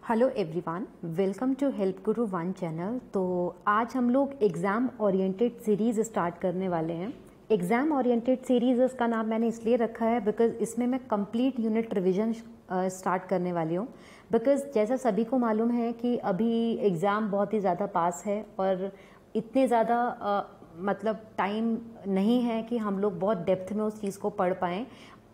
Hello everyone, welcome to help Guru one channel. तो आज हम लोग एग्ज़ाम ओरिएंटेड सीरीज़ स्टार्ट करने वाले हैं। एग्ज़ाम ओरिएंटेड सीरीज़ इसका नाम मैंने इसलिए रखा है बिकॉज़ इसमें मैं कंप्लीट यूनिट रिवीजन स्टार्ट करने वाली हूँ। बिकॉज़ जैसा सभी को मालूम है कि अभी एग्ज़ाम बहुत ही ज़्यादा पास है और इतने ज़्यादा मतलब टाइम नहीं है कि हम लोग बहुत डेप्थ में उस चीज़ को पढ़ पाएँ,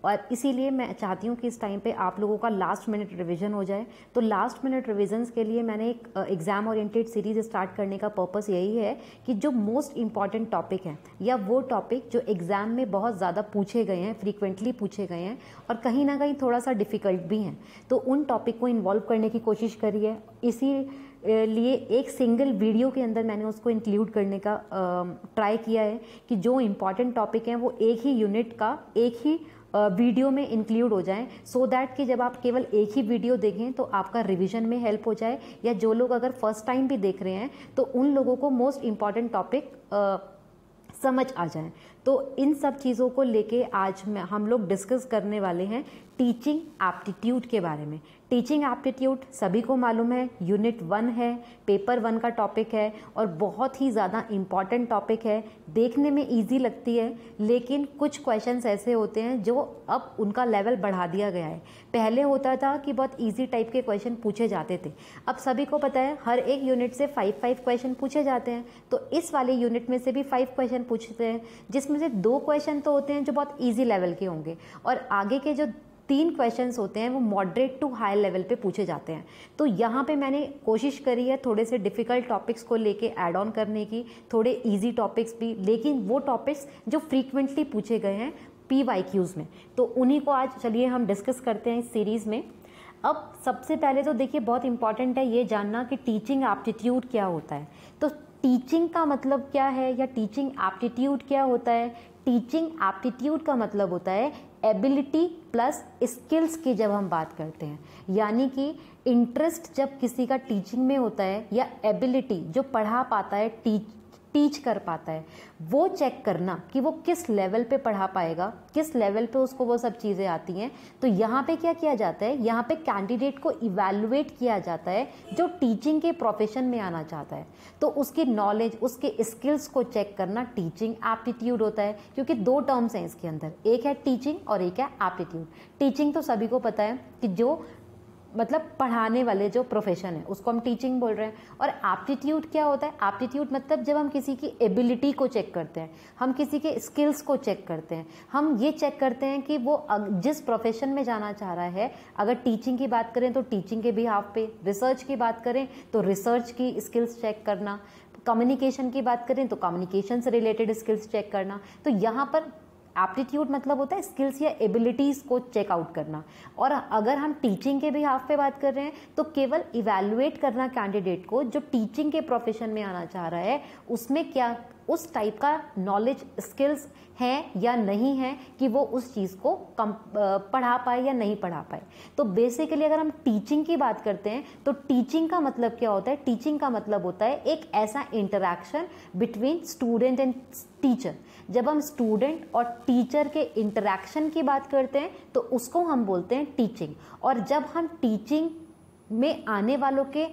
और इसीलिए मैं चाहती हूँ कि इस टाइम पे आप लोगों का लास्ट मिनट रिवीजन हो जाए। तो लास्ट मिनट रिवीजन्स के लिए मैंने एक एग्ज़ाम ओरिएंटेड सीरीज़ स्टार्ट करने का पर्पस यही है कि जो मोस्ट इम्पॉर्टेंट टॉपिक हैं या वो टॉपिक जो एग्ज़ाम में बहुत ज़्यादा पूछे गए हैं, फ्रीक्वेंटली पूछे गए हैं और कहीं ना कहीं थोड़ा सा डिफ़िकल्ट भी हैं, तो उन टॉपिक को इन्वॉल्व करने की कोशिश करी है। इसी लिए एक सिंगल वीडियो के अंदर मैंने उसको इंक्लूड करने का ट्राई किया है कि जो इम्पॉर्टेंट टॉपिक हैं वो एक ही यूनिट का एक ही वीडियो में इंक्लूड हो जाएं, सो दैट कि जब आप केवल एक ही वीडियो देखें तो आपका रिवीजन में हेल्प हो जाए, या जो लोग अगर फर्स्ट टाइम भी देख रहे हैं तो उन लोगों को मोस्ट इम्पॉर्टेंट टॉपिक समझ आ जाए। तो इन सब चीज़ों को लेके आज हम लोग डिस्कस करने वाले हैं टीचिंग एप्टीट्यूड के बारे में। टीचिंग एप्टीट्यूड सभी को मालूम है, यूनिट 1 है, पेपर 1 का टॉपिक है और बहुत ही ज़्यादा इम्पॉर्टेंट टॉपिक है। देखने में इजी लगती है लेकिन कुछ क्वेश्चंस ऐसे होते हैं जो अब उनका लेवल बढ़ा दिया गया है। पहले होता था कि बहुत इजी टाइप के क्वेश्चन पूछे जाते थे, अब सभी को पता है हर एक यूनिट से 5 क्वेश्चन पूछे जाते हैं। तो इस वाले यूनिट में से भी 5 क्वेश्चन पूछते हैं, जिसमें से 2 क्वेश्चन तो होते हैं जो बहुत ईजी लेवल के होंगे और आगे के जो 3 क्वेश्चंस होते हैं वो मॉडरेट टू हाई लेवल पे पूछे जाते हैं। तो यहाँ पे मैंने कोशिश करी है थोड़े से डिफ़िकल्ट टॉपिक्स को लेके ऐड ऑन करने की, थोड़े इजी टॉपिक्स भी, लेकिन वो टॉपिक्स जो फ्रीक्वेंटली पूछे गए हैं PYQs में, तो उन्हीं को आज चलिए हम डिस्कस करते हैं इस सीरीज़ में। अब सबसे पहले तो देखिए बहुत इंपॉर्टेंट है ये जानना कि टीचिंग एप्टीट्यूड क्या होता है। तो टीचिंग का मतलब क्या है या टीचिंग एप्टीट्यूड क्या होता है? टीचिंग एप्टीट्यूड का मतलब होता है एबिलिटी प्लस स्किल्स की जब हम बात करते हैं, यानी कि इंटरेस्ट जब किसी का टीचिंग में होता है या एबिलिटी जो पढ़ा पाता है, टीच कर पाता है, वो चेक करना कि वो किस लेवल पे पढ़ा पाएगा, किस लेवल पे उसको वो सब चीज़ें आती हैं। तो यहाँ पे क्या किया जाता है, यहाँ पे कैंडिडेट को इवैल्यूएट किया जाता है जो टीचिंग के प्रोफेशन में आना चाहता है। तो उसकी नॉलेज, उसके स्किल्स को चेक करना टीचिंग एप्टीट्यूड होता है, क्योंकि 2 टर्म्स हैं इसके अंदर, एक है टीचिंग और एक है एप्टीट्यूड। टीचिंग तो सभी को पता है कि जो मतलब पढ़ाने वाले जो प्रोफेशन है उसको हम टीचिंग बोल रहे हैं। और एप्टीट्यूड क्या होता है? एप्टीट्यूड मतलब जब हम किसी की एबिलिटी को चेक करते हैं, हम किसी के स्किल्स को चेक करते हैं, हम ये चेक करते हैं कि वो जिस प्रोफेशन में जाना चाह रहा है, अगर टीचिंग की बात करें तो टीचिंग के बिहाफ पे, रिसर्च की बात करें तो रिसर्च की स्किल्स चेक करना, कम्युनिकेशन की बात करें तो कम्युनिकेशन से रिलेटेड स्किल्स चेक करना। तो यहाँ पर एप्टीट्यूड मतलब होता है स्किल्स या एबिलिटीज को चेक आउट करना। और अगर हम टीचिंग के भी हाफ पे बात कर रहे हैं तो केवल इवैल्यूएट करना कैंडिडेट को जो टीचिंग के प्रोफेशन में आना चाह रहा है, उसमें क्या उस टाइप का नॉलेज स्किल्स हैं या नहीं है कि वो उस चीज़ को पढ़ा पाए या नहीं पढ़ा पाए। तो बेसिकली अगर हम टीचिंग की बात करते हैं तो टीचिंग का मतलब क्या होता है? टीचिंग का मतलब होता है एक ऐसा interaction between student and teacher. जब हम स्टूडेंट और टीचर के इंटरैक्शन की बात करते हैं तो उसको हम बोलते हैं टीचिंग। और जब हम टीचिंग में आने वालों के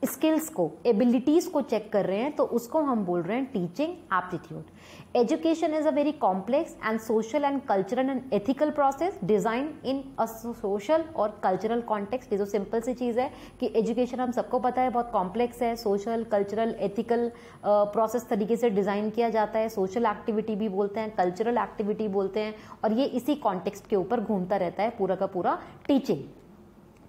स्किल्स को, एबिलिटीज को चेक कर रहे हैं तो उसको हम बोल रहे हैं teaching aptitude. Education is a very complex and social and cultural and ethical process design in a social और कल्चरल कॉन्टेक्स्ट। ये जो सिंपल सी चीज है कि एजुकेशन हम सबको पता है बहुत कॉम्प्लेक्स है, सोशल, कल्चरल, एथिकल प्रोसेस तरीके से डिजाइन किया जाता है। सोशल एक्टिविटी भी बोलते हैं, कल्चरल एक्टिविटी बोलते हैं, और ये इसी कॉन्टेक्स्ट के ऊपर घूमता रहता है पूरा का पूरा टीचिंग।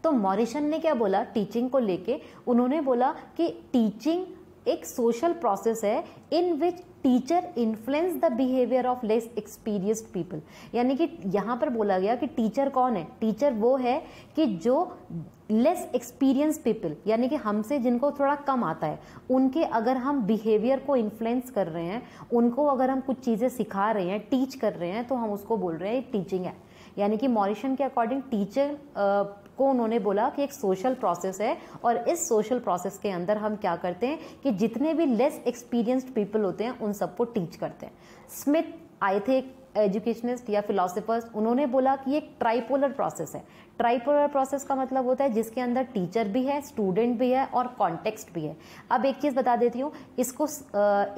तो मॉरिसन ने क्या बोला टीचिंग को लेके? उन्होंने बोला कि टीचिंग एक सोशल प्रोसेस है in which teacher influence the behaviour of less experienced people. यानी कि यहाँ पर बोला गया कि टीचर कौन है? टीचर वो है कि जो लेस एक्सपीरियंस पीपल, यानी कि हमसे जिनको थोड़ा कम आता है, उनके अगर हम बिहेवियर को इन्फ्लुएंस कर रहे हैं, उनको अगर हम कुछ चीज़ें सिखा रहे हैं, टीच कर रहे हैं, तो हम उसको बोल रहे हैं टीचिंग है। यानी कि मॉरिसन के अकॉर्डिंग टीचर को उन्होंने बोला कि एक सोशल प्रोसेस है और इस सोशल प्रोसेस के अंदर हम क्या करते हैं कि जितने भी लेस एक्सपीरियंस्ड पीपल होते हैं उन सबको टीच करते हैं। स्मिथ आए थे एजुकेशनिस्ट या फिलोसफर्स, उन्होंने बोला कि एक ट्राइपोलर प्रोसेस है। ट्राइपोलर प्रोसेस का मतलब होता है जिसके अंदर टीचर भी है, स्टूडेंट भी है और कॉन्टेक्स्ट भी है। अब एक चीज बता देती हूँ, इसको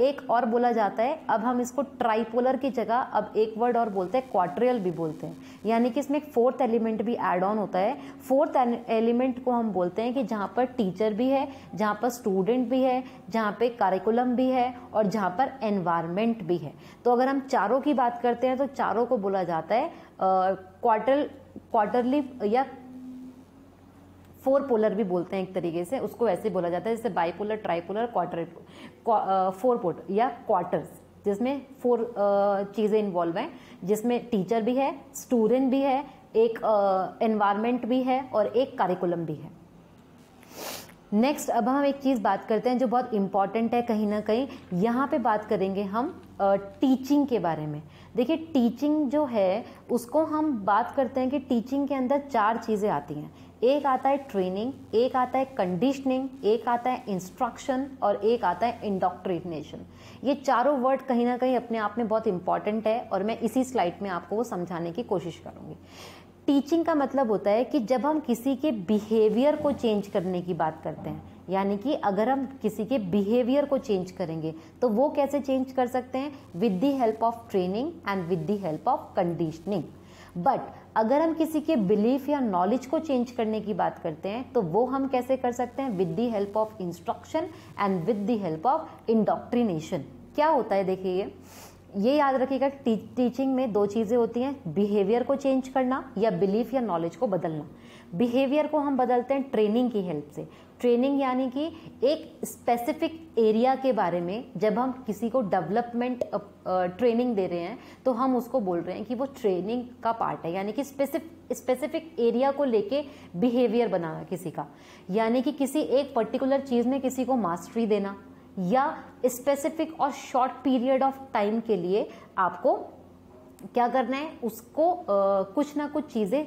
एक और बोला जाता है, अब हम इसको ट्राइपोलर की जगह अब एक वर्ड और बोलते हैं, क्वाड्रियल भी बोलते हैं, यानी कि इसमें एक फोर्थ एलिमेंट भी एड ऑन होता है। फोर्थ एलिमेंट को हम बोलते हैं कि जहाँ पर टीचर भी है, जहाँ पर स्टूडेंट भी है, जहाँ पे करिकुलम भी है और जहाँ पर एनवायरमेंट भी है। तो अगर हम चारों की बात करते हैं तो चारों को बोला जाता है क्वार्टरली या फोर पोलर भी बोलते हैं एक तरीके से, उसको ऐसे बोला जाता है जैसे बाइपोलर, ट्राइपोलर, फोर पोलर या क्वार्टर्स, जिसमें फोर चीजें इन्वॉल्व हैं, जिसमें टीचर भी है, स्टूडेंट भी है, एक एनवायरमेंट भी है और एक करिकुलम भी है। नेक्स्ट अब हम एक चीज बात करते हैं जो बहुत इंपॉर्टेंट है कहीं ना कहीं, यहाँ पे बात करेंगे हम टीचिंग के बारे में। देखिए टीचिंग जो है उसको हम बात करते हैं कि टीचिंग के अंदर चार चीजें आती हैं। एक आता है ट्रेनिंग, एक आता है कंडीशनिंग, एक आता है इंस्ट्रक्शन और एक आता है इंडोक्ट्रिनेशन। ये चारों वर्ड कहीं ना कहीं अपने आप में बहुत इंपॉर्टेंट है और मैं इसी स्लाइड में आपको वो समझाने की कोशिश करूंगी। टीचिंग का मतलब होता है कि जब हम किसी के बिहेवियर को चेंज करने की बात करते हैं, यानी कि अगर हम किसी के बिहेवियर को चेंज करेंगे तो वो कैसे चेंज कर सकते हैं, with the help of training and with the help of conditioning. But अगर हम किसी के बिलीफ या नॉलेज को चेंज करने की बात करते हैं तो वो हम कैसे कर सकते हैं, with the help of instruction and with the help of indoctrination. क्या होता है देखिए, ये याद रखिएगा, टीचिंग में दो चीजें होती हैं, बिहेवियर को चेंज करना या बिलीफ या नॉलेज को बदलना। बिहेवियर को हम बदलते हैं ट्रेनिंग की हेल्प से। ट्रेनिंग यानी कि एक स्पेसिफिक एरिया के बारे में जब हम किसी को डेवलपमेंट ट्रेनिंग दे रहे हैं तो हम उसको बोल रहे हैं कि वो ट्रेनिंग का पार्ट है, यानी कि स्पेसिफिक एरिया को लेके बिहेवियर बनाना किसी का, यानी कि किसी एक पर्टिकुलर चीज में किसी को मास्टरी देना या स्पेसिफिक और शॉर्ट पीरियड ऑफ टाइम के लिए आपको क्या करना है, उसको कुछ ना कुछ चीजें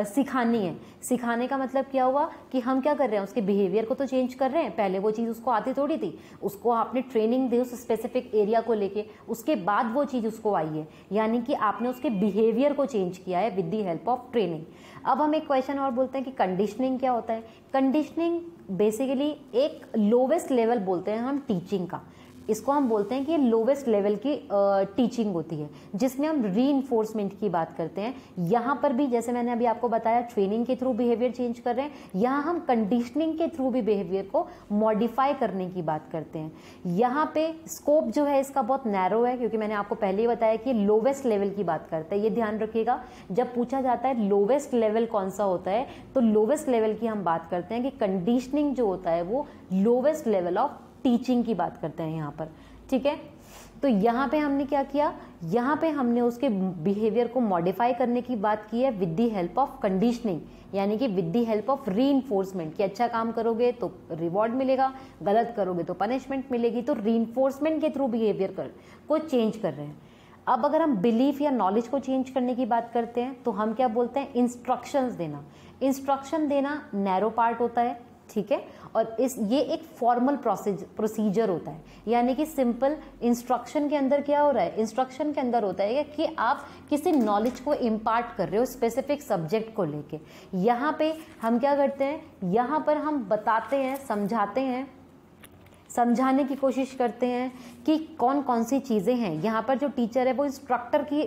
सिखानी है। सिखाने का मतलब क्या हुआ कि हम क्या कर रहे हैं, उसके बिहेवियर को तो चेंज कर रहे हैं। पहले वो चीज उसको आती थोड़ी थी, उसको आपने ट्रेनिंग दी उस स्पेसिफिक एरिया को लेके, उसके बाद वो चीज उसको आई है, यानी कि आपने उसके बिहेवियर को चेंज किया है with the help of training. अब हम एक क्वेश्चन और बोलते हैं कि कंडीशनिंग क्या होता है। कंडीशनिंग बेसिकली एक लोवेस्ट लेवल बोलते हैं हम टीचिंग का, इसको हम बोलते हैं कि लोवेस्ट लेवल की टीचिंग होती है जिसमें हम रीइंफोर्समेंट की बात करते हैं। यहाँ पर भी जैसे मैंने अभी आपको बताया ट्रेनिंग के थ्रू बिहेवियर चेंज कर रहे हैं, यहाँ हम कंडीशनिंग के थ्रू भी बिहेवियर को मॉडिफाई करने की बात करते हैं। यहाँ पे स्कोप जो है इसका बहुत नैरो है, क्योंकि मैंने आपको पहले ही बताया कि लोवेस्ट लेवल की बात करते हैं। ये ध्यान रखिएगा, जब पूछा जाता है लोवेस्ट लेवल कौन सा होता है तो लोवेस्ट लेवल की हम बात करते हैं कि कंडीशनिंग जो होता है वो लोवेस्ट लेवल ऑफ टीचिंग की बात करते हैं यहाँ पर, ठीक है। तो यहाँ पे हमने क्या किया, यहाँ पे हमने उसके बिहेवियर को मॉडिफाई करने की बात की है with the help of conditioning, यानी कि with the help of reinforcement, कि अच्छा काम करोगे तो रिवॉर्ड मिलेगा, गलत करोगे तो पनिशमेंट मिलेगी। तो रीइंफोर्समेंट के थ्रू बिहेवियर को चेंज कर रहे हैं। अब अगर हम बिलीफ या नॉलेज को चेंज करने की बात करते हैं तो हम क्या बोलते हैं, इंस्ट्रक्शंस देना। इंस्ट्रक्शन देना नैरो पार्ट होता है, ठीक है, और ये एक फॉर्मल प्रोसीजर होता है, यानी कि सिंपल इंस्ट्रक्शन के अंदर क्या हो रहा है, इंस्ट्रक्शन के अंदर होता है कि आप किसी नॉलेज को इम्पार्ट कर रहे हो स्पेसिफिक सब्जेक्ट को लेके। यहाँ पे हम क्या करते हैं, यहाँ पर हम बताते हैं, समझाते हैं, समझाने की कोशिश करते हैं कि कौन कौन सी चीजें हैं। यहाँ पर जो टीचर है वो इंस्ट्रक्टर की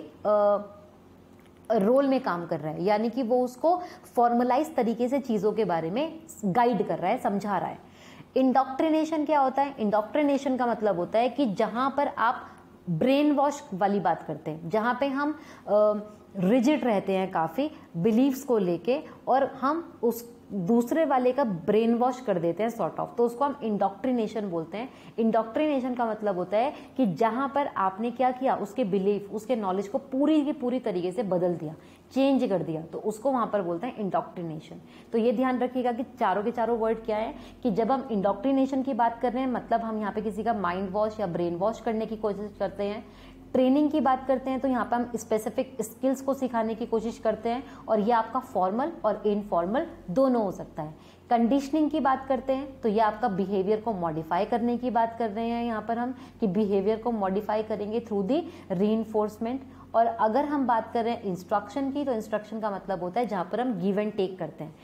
रोल में काम कर रहा है, यानी कि वो उसको फॉर्मलाइज तरीके से चीजों के बारे में गाइड कर रहा है, समझा रहा है। इंडोक्ट्रिनेशन क्या होता है, इंडोक्ट्रिनेशन का मतलब होता है कि जहां पर आप ब्रेन वॉश वाली बात करते हैं, जहां पे हम रिजिड रहते हैं काफी बिलीव्स को लेके और हम उस दूसरे वाले का ब्रेन वॉश कर देते हैं सॉर्ट ऑफ, तो उसको हम इंडोक्ट्रिनेशन बोलते हैं। इंडोक्ट्रिनेशन का मतलब होता है कि जहां पर आपने क्या किया, उसके बिलीफ, उसके नॉलेज को पूरी की पूरी तरीके से बदल दिया, चेंज कर दिया, तो उसको वहां पर बोलते हैं इंडोक्ट्रिनेशन। तो ये ध्यान रखिएगा कि चारों के चारों वर्ड क्या है, कि जब हम इंडोक्ट्रिनेशन की बात कर रहे हैं मतलब हम यहाँ पे किसी का माइंड वॉश या ब्रेन वॉश करने की कोशिश करते हैं। ट्रेनिंग की बात करते हैं तो यहाँ पे हम स्पेसिफिक स्किल्स को सिखाने की कोशिश करते हैं, और ये आपका फॉर्मल और इनफॉर्मल दोनों हो सकता है। कंडीशनिंग की बात करते हैं तो ये आपका बिहेवियर को मॉडिफाई करने की बात कर रहे हैं यहाँ पर हम, कि बिहेवियर को मॉडिफाई करेंगे थ्रू दी रीइंफोर्समेंट। और अगर हम बात कर रहे हैं इंस्ट्रक्शन की, तो इंस्ट्रक्शन का मतलब होता है जहाँ पर हम गिव एंड टेक करते हैं,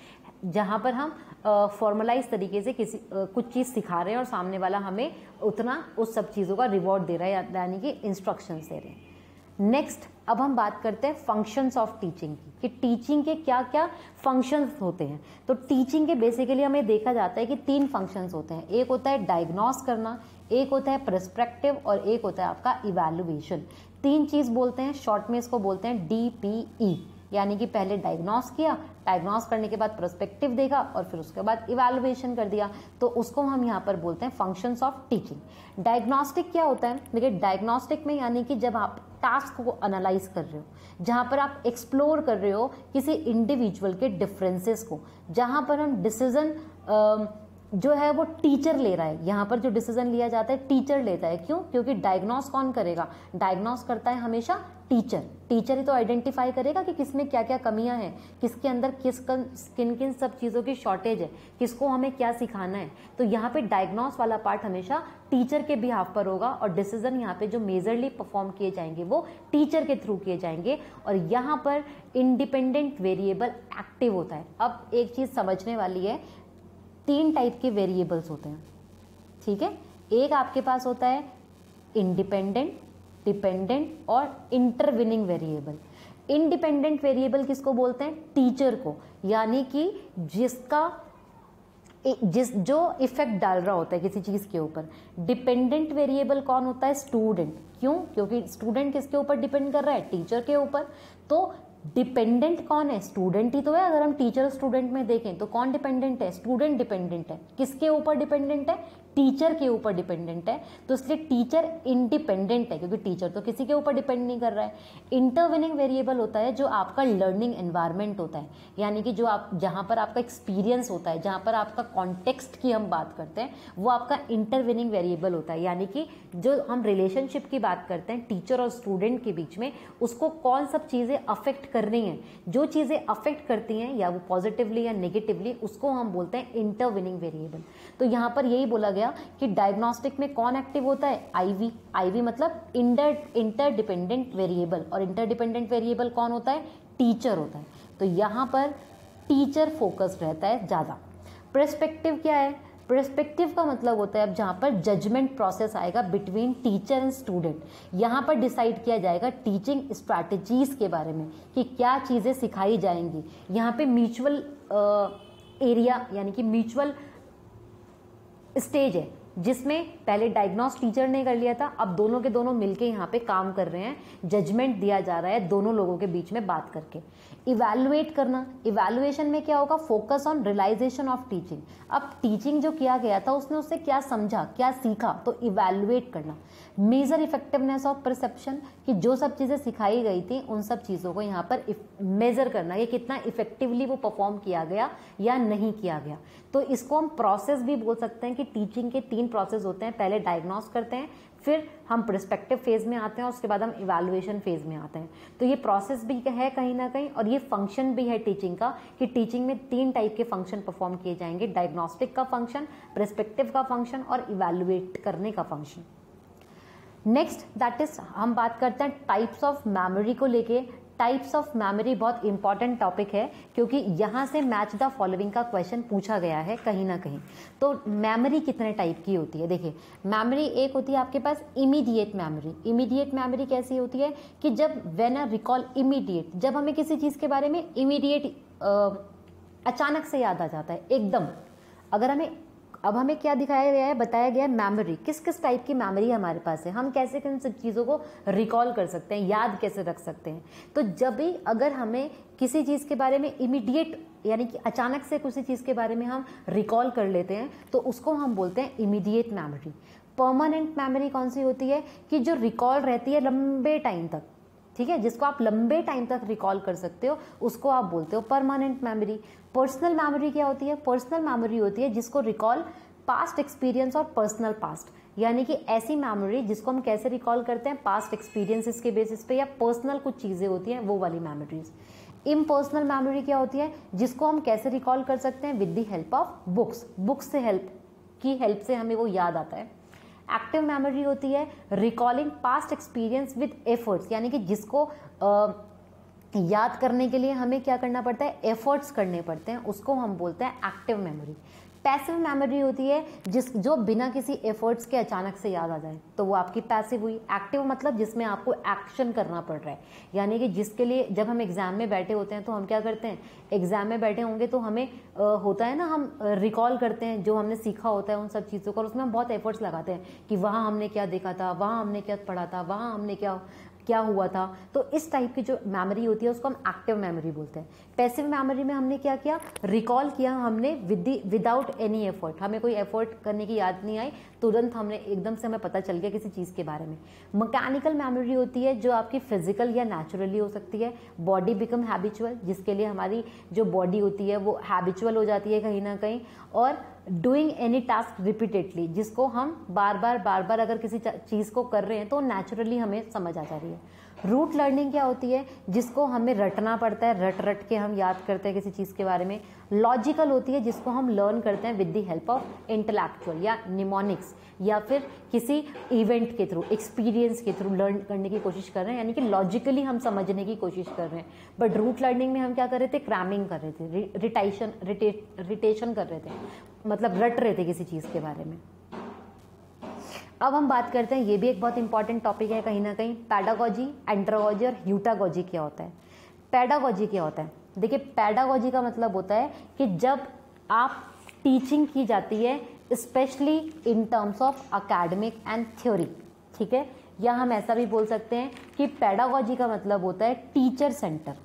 जहाँ पर हम फॉर्मलाइज तरीके से कुछ चीज़ सिखा रहे हैं और सामने वाला हमें उतना उस सब चीज़ों का रिवॉर्ड दे रहा है, यानी कि इंस्ट्रक्शन दे रहे हैं। नेक्स्ट अब हम बात करते हैं फंक्शंस ऑफ टीचिंग की, कि टीचिंग के क्या क्या फंक्शंस होते हैं। तो टीचिंग के बेसिकली हमें देखा जाता है कि 3 फंक्शंस होते हैं। एक होता है डायग्नोस करना, एक होता है पर्सपेक्टिव और एक होता है आपका इवैल्यूएशन। 3 चीज़ बोलते हैं, शॉर्ट में इसको बोलते हैं DPE, यानी कि पहले डायग्नोस किया, डायग्नोस करने के बाद पर्सपेक्टिव देखा और फिर उसके बाद इवैल्यूएशन कर दिया, तो उसको हम यहाँ पर बोलते हैं फंक्शंस ऑफ टीचिंग। डायग्नोस्टिक क्या होता है? देखिए डायग्नोस्टिक में यानी कि जब आप टास्क को एनालाइज कर रहे हो, जहाँ पर आप एक्सप्लोर कर रहे हो किसी इंडिविजुअल के डिफरेंसेस को, जहाँ पर हम डिसीजन जो है वो टीचर ले रहा है, यहाँ पर जो डिसीजन लिया जाता है टीचर लेता है। क्यों? क्योंकि डायग्नोस कौन करेगा? डायग्नोस करता है हमेशा टीचर। टीचर ही तो आइडेंटिफाई करेगा कि किसमें क्या क्या कमियां हैं, किसके अंदर किन किन सब चीज़ों की शॉर्टेज है, किसको हमें क्या सिखाना है। तो यहाँ पे डायग्नोस वाला पार्ट हमेशा टीचर के बिहाफ पर होगा और डिसीजन यहाँ पे जो मेजरली परफॉर्म किए जाएंगे वो टीचर के थ्रू किए जाएंगे। और यहाँ पर इंडिपेंडेंट वेरिएबल एक्टिव होता है। अब एक चीज़ समझने वाली है, 3 टाइप के वेरिएबल्स होते हैं, ठीक है। एक आपके पास होता है इंडिपेंडेंट, डिपेंडेंट और इंटरविनिंग वेरिएबल। इंडिपेंडेंट वेरिएबल किसको बोलते हैं? टीचर को, यानी कि जो इफेक्ट डाल रहा होता है किसी चीज के ऊपर। डिपेंडेंट वेरिएबल कौन होता है? स्टूडेंट। क्यों? क्योंकि स्टूडेंट किसके ऊपर डिपेंड कर रहा है? टीचर के ऊपर। तो डिपेंडेंट कौन है? स्टूडेंट ही तो है। अगर हम टीचर स्टूडेंट में देखें तो कौन डिपेंडेंट है? स्टूडेंट डिपेंडेंट है। किसके ऊपर डिपेंडेंट है? टीचर के ऊपर डिपेंडेंट है। तो इसलिए टीचर इंडिपेंडेंट है, क्योंकि टीचर तो किसी के ऊपर डिपेंड नहीं कर रहा है। इंटरविनिंग वेरिएबल होता है जो आपका लर्निंग एनवायरनमेंट होता है, यानी कि जो आप जहाँ पर आपका एक्सपीरियंस होता है, जहाँ पर आपका कॉन्टेक्स्ट की हम बात करते हैं, वो आपका इंटरविनिंग वेरिएबल होता है। यानी कि जो हम रिलेशनशिप की बात करते हैं टीचर और स्टूडेंट के बीच में, उसको कौन सब चीज़ें अफेक्ट कर रही हैं। जो चीज़ें अफेक्ट करती हैं या वो पॉजिटिवली या नेगेटिवली, उसको हम बोलते हैं इंटरविनिंग वेरिएबल। तो यहाँ पर यही बोला गया कि डायग्नोस्टिक में कौन एक्टिव होता है? आईवी मतलब इंटरडिपेंडेंट वेरिएबल। और इंटरडिपेंडेंट वेरिएबल कौन होता है? टीचर होता है। तो यहाँ पर टीचर फोकस्ड रहता है ज़्यादा। पर्सपेक्टिव क्या है? पर्सपेक्टिव का मतलब होता है अब जहाँ पर जजमेंट प्रोसेस आएगा बिटवीन टीचर एंड स्टूडेंट। यहाँ पर डिसाइड किया जाएगा टीचिंग स्ट्रैटेजीज के बारे में कि क्या चीज़ें सिखाई जाएंगी। यहाँ पे म्यूचुअल एरिया यानी कि म्यूचुअल स्टेज है, जिसमें पहले डायग्नोस टीचर ने कर लिया था, अब दोनों के दोनों मिलके यहाँ पे काम कर रहे हैं। जजमेंट दिया जा रहा है दोनों लोगों के बीच में बात करके। इवैल्यूएट करना, इवैल्यूएशन में क्या होगा? Focus on realization of teaching. अब टीचिंग जो किया गया था उसने उससे क्या समझा, क्या सीखा, तो इवैल्यूएट करना। मेजर इफेक्टिवनेस ऑफ परसेप्शन, कि जो सब चीज़ें सिखाई गई थी उन सब चीज़ों को यहाँ पर मेजर करना, ये कितना इफेक्टिवली वो परफॉर्म किया गया या नहीं किया गया। तो इसको हम प्रोसेस भी बोल सकते हैं कि टीचिंग के 3 प्रोसेस होते हैं। पहले डायग्नोस करते हैं, फिर हम पर्सपेक्टिव फेज में आते हैं और उसके बाद हम इवैल्यूएशन फेज में आते हैं। तो ये प्रोसेस भी है कहीं ना कहीं, और ये फंक्शन भी है टीचिंग का, कि टीचिंग में 3 टाइप के फंक्शन परफॉर्म किए जाएंगे। डायग्नोस्टिक का फंक्शन, पर्सपेक्टिव का फंक्शन और इवैल्यूएट करने का फंक्शन। नेक्स्ट दैट इज हम बात करते हैं टाइप्स ऑफ मेमोरी को लेके। टाइप्स ऑफ मेमोरी बहुत इंपॉर्टेंट टॉपिक है, क्योंकि यहाँ से मैच द फॉलोइंग का क्वेश्चन पूछा गया है कहीं ना कहीं। तो मेमोरी कितने टाइप की होती है? देखिए मेमोरी एक होती है आपके पास इमीडिएट मेमोरी। इमीडिएट मेमोरी कैसी होती है कि जब व्हेन अ रिकॉल इमीडिएट, जब हमें किसी चीज़ के बारे में इमीडिएट अचानक से याद आ जाता है एकदम। अगर हमें क्या दिखाया गया है, बताया गया है मेमोरी, किस किस टाइप की मेमोरी हमारे पास है, हम कैसे किन सब चीज़ों को रिकॉल कर सकते हैं, याद कैसे रख सकते हैं। तो जब भी अगर हमें किसी चीज़ के बारे में इमीडिएट यानी कि अचानक से किसी चीज़ के बारे में हम रिकॉल कर लेते हैं, तो उसको हम बोलते हैं इमीडिएट मेमोरी। परमानेंट मेमोरी कौन सी होती है? कि जो रिकॉल रहती है लंबे टाइम तक, ठीक है, जिसको आप लंबे टाइम तक रिकॉल कर सकते हो, उसको आप बोलते हो परमानेंट मेमोरी। पर्सनल मेमोरी क्या होती है? पर्सनल मेमोरी होती है जिसको रिकॉल पास्ट एक्सपीरियंस और पर्सनल पास्ट, यानी कि ऐसी मेमोरी जिसको हम कैसे रिकॉल करते हैं? पास्ट एक्सपीरियंसेस के बेसिस पे, या पर्सनल कुछ चीज़ें होती हैं वो वाली मेमोरीज। इम्पर्सनल मेमोरी क्या होती है? जिसको हम कैसे रिकॉल कर सकते हैं? With the help of books. Books से हेल्प से हमें वो याद आता है। एक्टिव मेमोरी होती है recalling past experience with efforts, यानी कि जिसको याद करने के लिए हमें क्या करना पड़ता है, एफर्ट्स करने पड़ते हैं, उसको हम बोलते हैं एक्टिव मेमोरी। पैसिव मेमोरी होती है जो बिना किसी एफर्ट्स के अचानक से याद आ जाए, तो वो आपकी पैसिव हुई। एक्टिव मतलब जिसमें आपको एक्शन करना पड़ रहा है, यानी कि जिसके लिए जब हम एग्जाम में बैठे होते हैं तो हम क्या करते हैं, एग्जाम में बैठे होंगे तो हमें होता है ना, हम रिकॉल करते हैं जो हमने सीखा होता है उन सब चीज़ों को, और उसमें हम बहुत एफर्ट्स लगाते हैं कि वहाँ हमने क्या देखा था, वहाँ हमने क्या पढ़ा था, वहाँ हमने क्या हुआ था। तो इस टाइप की जो मेमोरी होती है उसको हम एक्टिव मेमोरी बोलते हैं। पैसिव मेमोरी में हमने क्या किया, रिकॉल किया हमने विदाउट एनी एफर्ट, हमें कोई एफर्ट करने की याद नहीं आई, तुरंत हमने एकदम से हमें पता चल गया किसी चीज़ के बारे में। मैकेनिकल मेमोरी होती है जो आपकी फिजिकल या नेचुरली हो सकती है। बॉडी बिकम हैबिचुअल, जिसके लिए हमारी जो बॉडी होती है वो हैबिचुअल हो जाती है कहीं ना कहीं। और डूइंग एनी टास्क रिपीटेडली, जिसको हम बार बार अगर किसी चीज़ को कर रहे हैं तो नेचुरली हमें समझ आ जा रही है। रूट लर्निंग क्या होती है, जिसको हमें रटना पड़ता है, रट के हम याद करते हैं किसी चीज़ के बारे में। लॉजिकल होती है जिसको हम लर्न करते हैं with the help of intellectual या निमोनिक्स, या फिर किसी इवेंट के थ्रू, एक्सपीरियंस के थ्रू लर्न करने की कोशिश कर रहे हैं, यानी कि लॉजिकली हम समझने की कोशिश कर रहे हैं। बट रूट लर्निंग में हम क्या कर रहे थे, क्रैमिंग कर रहे थे, रिटेशन कर रहे थे, मतलब रट रहे थे किसी चीज़ के बारे में। अब हम बात करते हैं, ये भी एक बहुत इंपॉर्टेंट टॉपिक है कहीं ना कहीं, पैडागॉजी, एंड्रागॉजी और ह्यूटागॉजी क्या होता है। पैडागॉजी क्या होता है, देखिए पैडागॉजी का मतलब होता है कि जब आप टीचिंग की जाती है specially in terms of academic and theory, ठीक है, या हम ऐसा भी बोल सकते हैं कि पैडागॉजी का मतलब होता है टीचर सेंटर,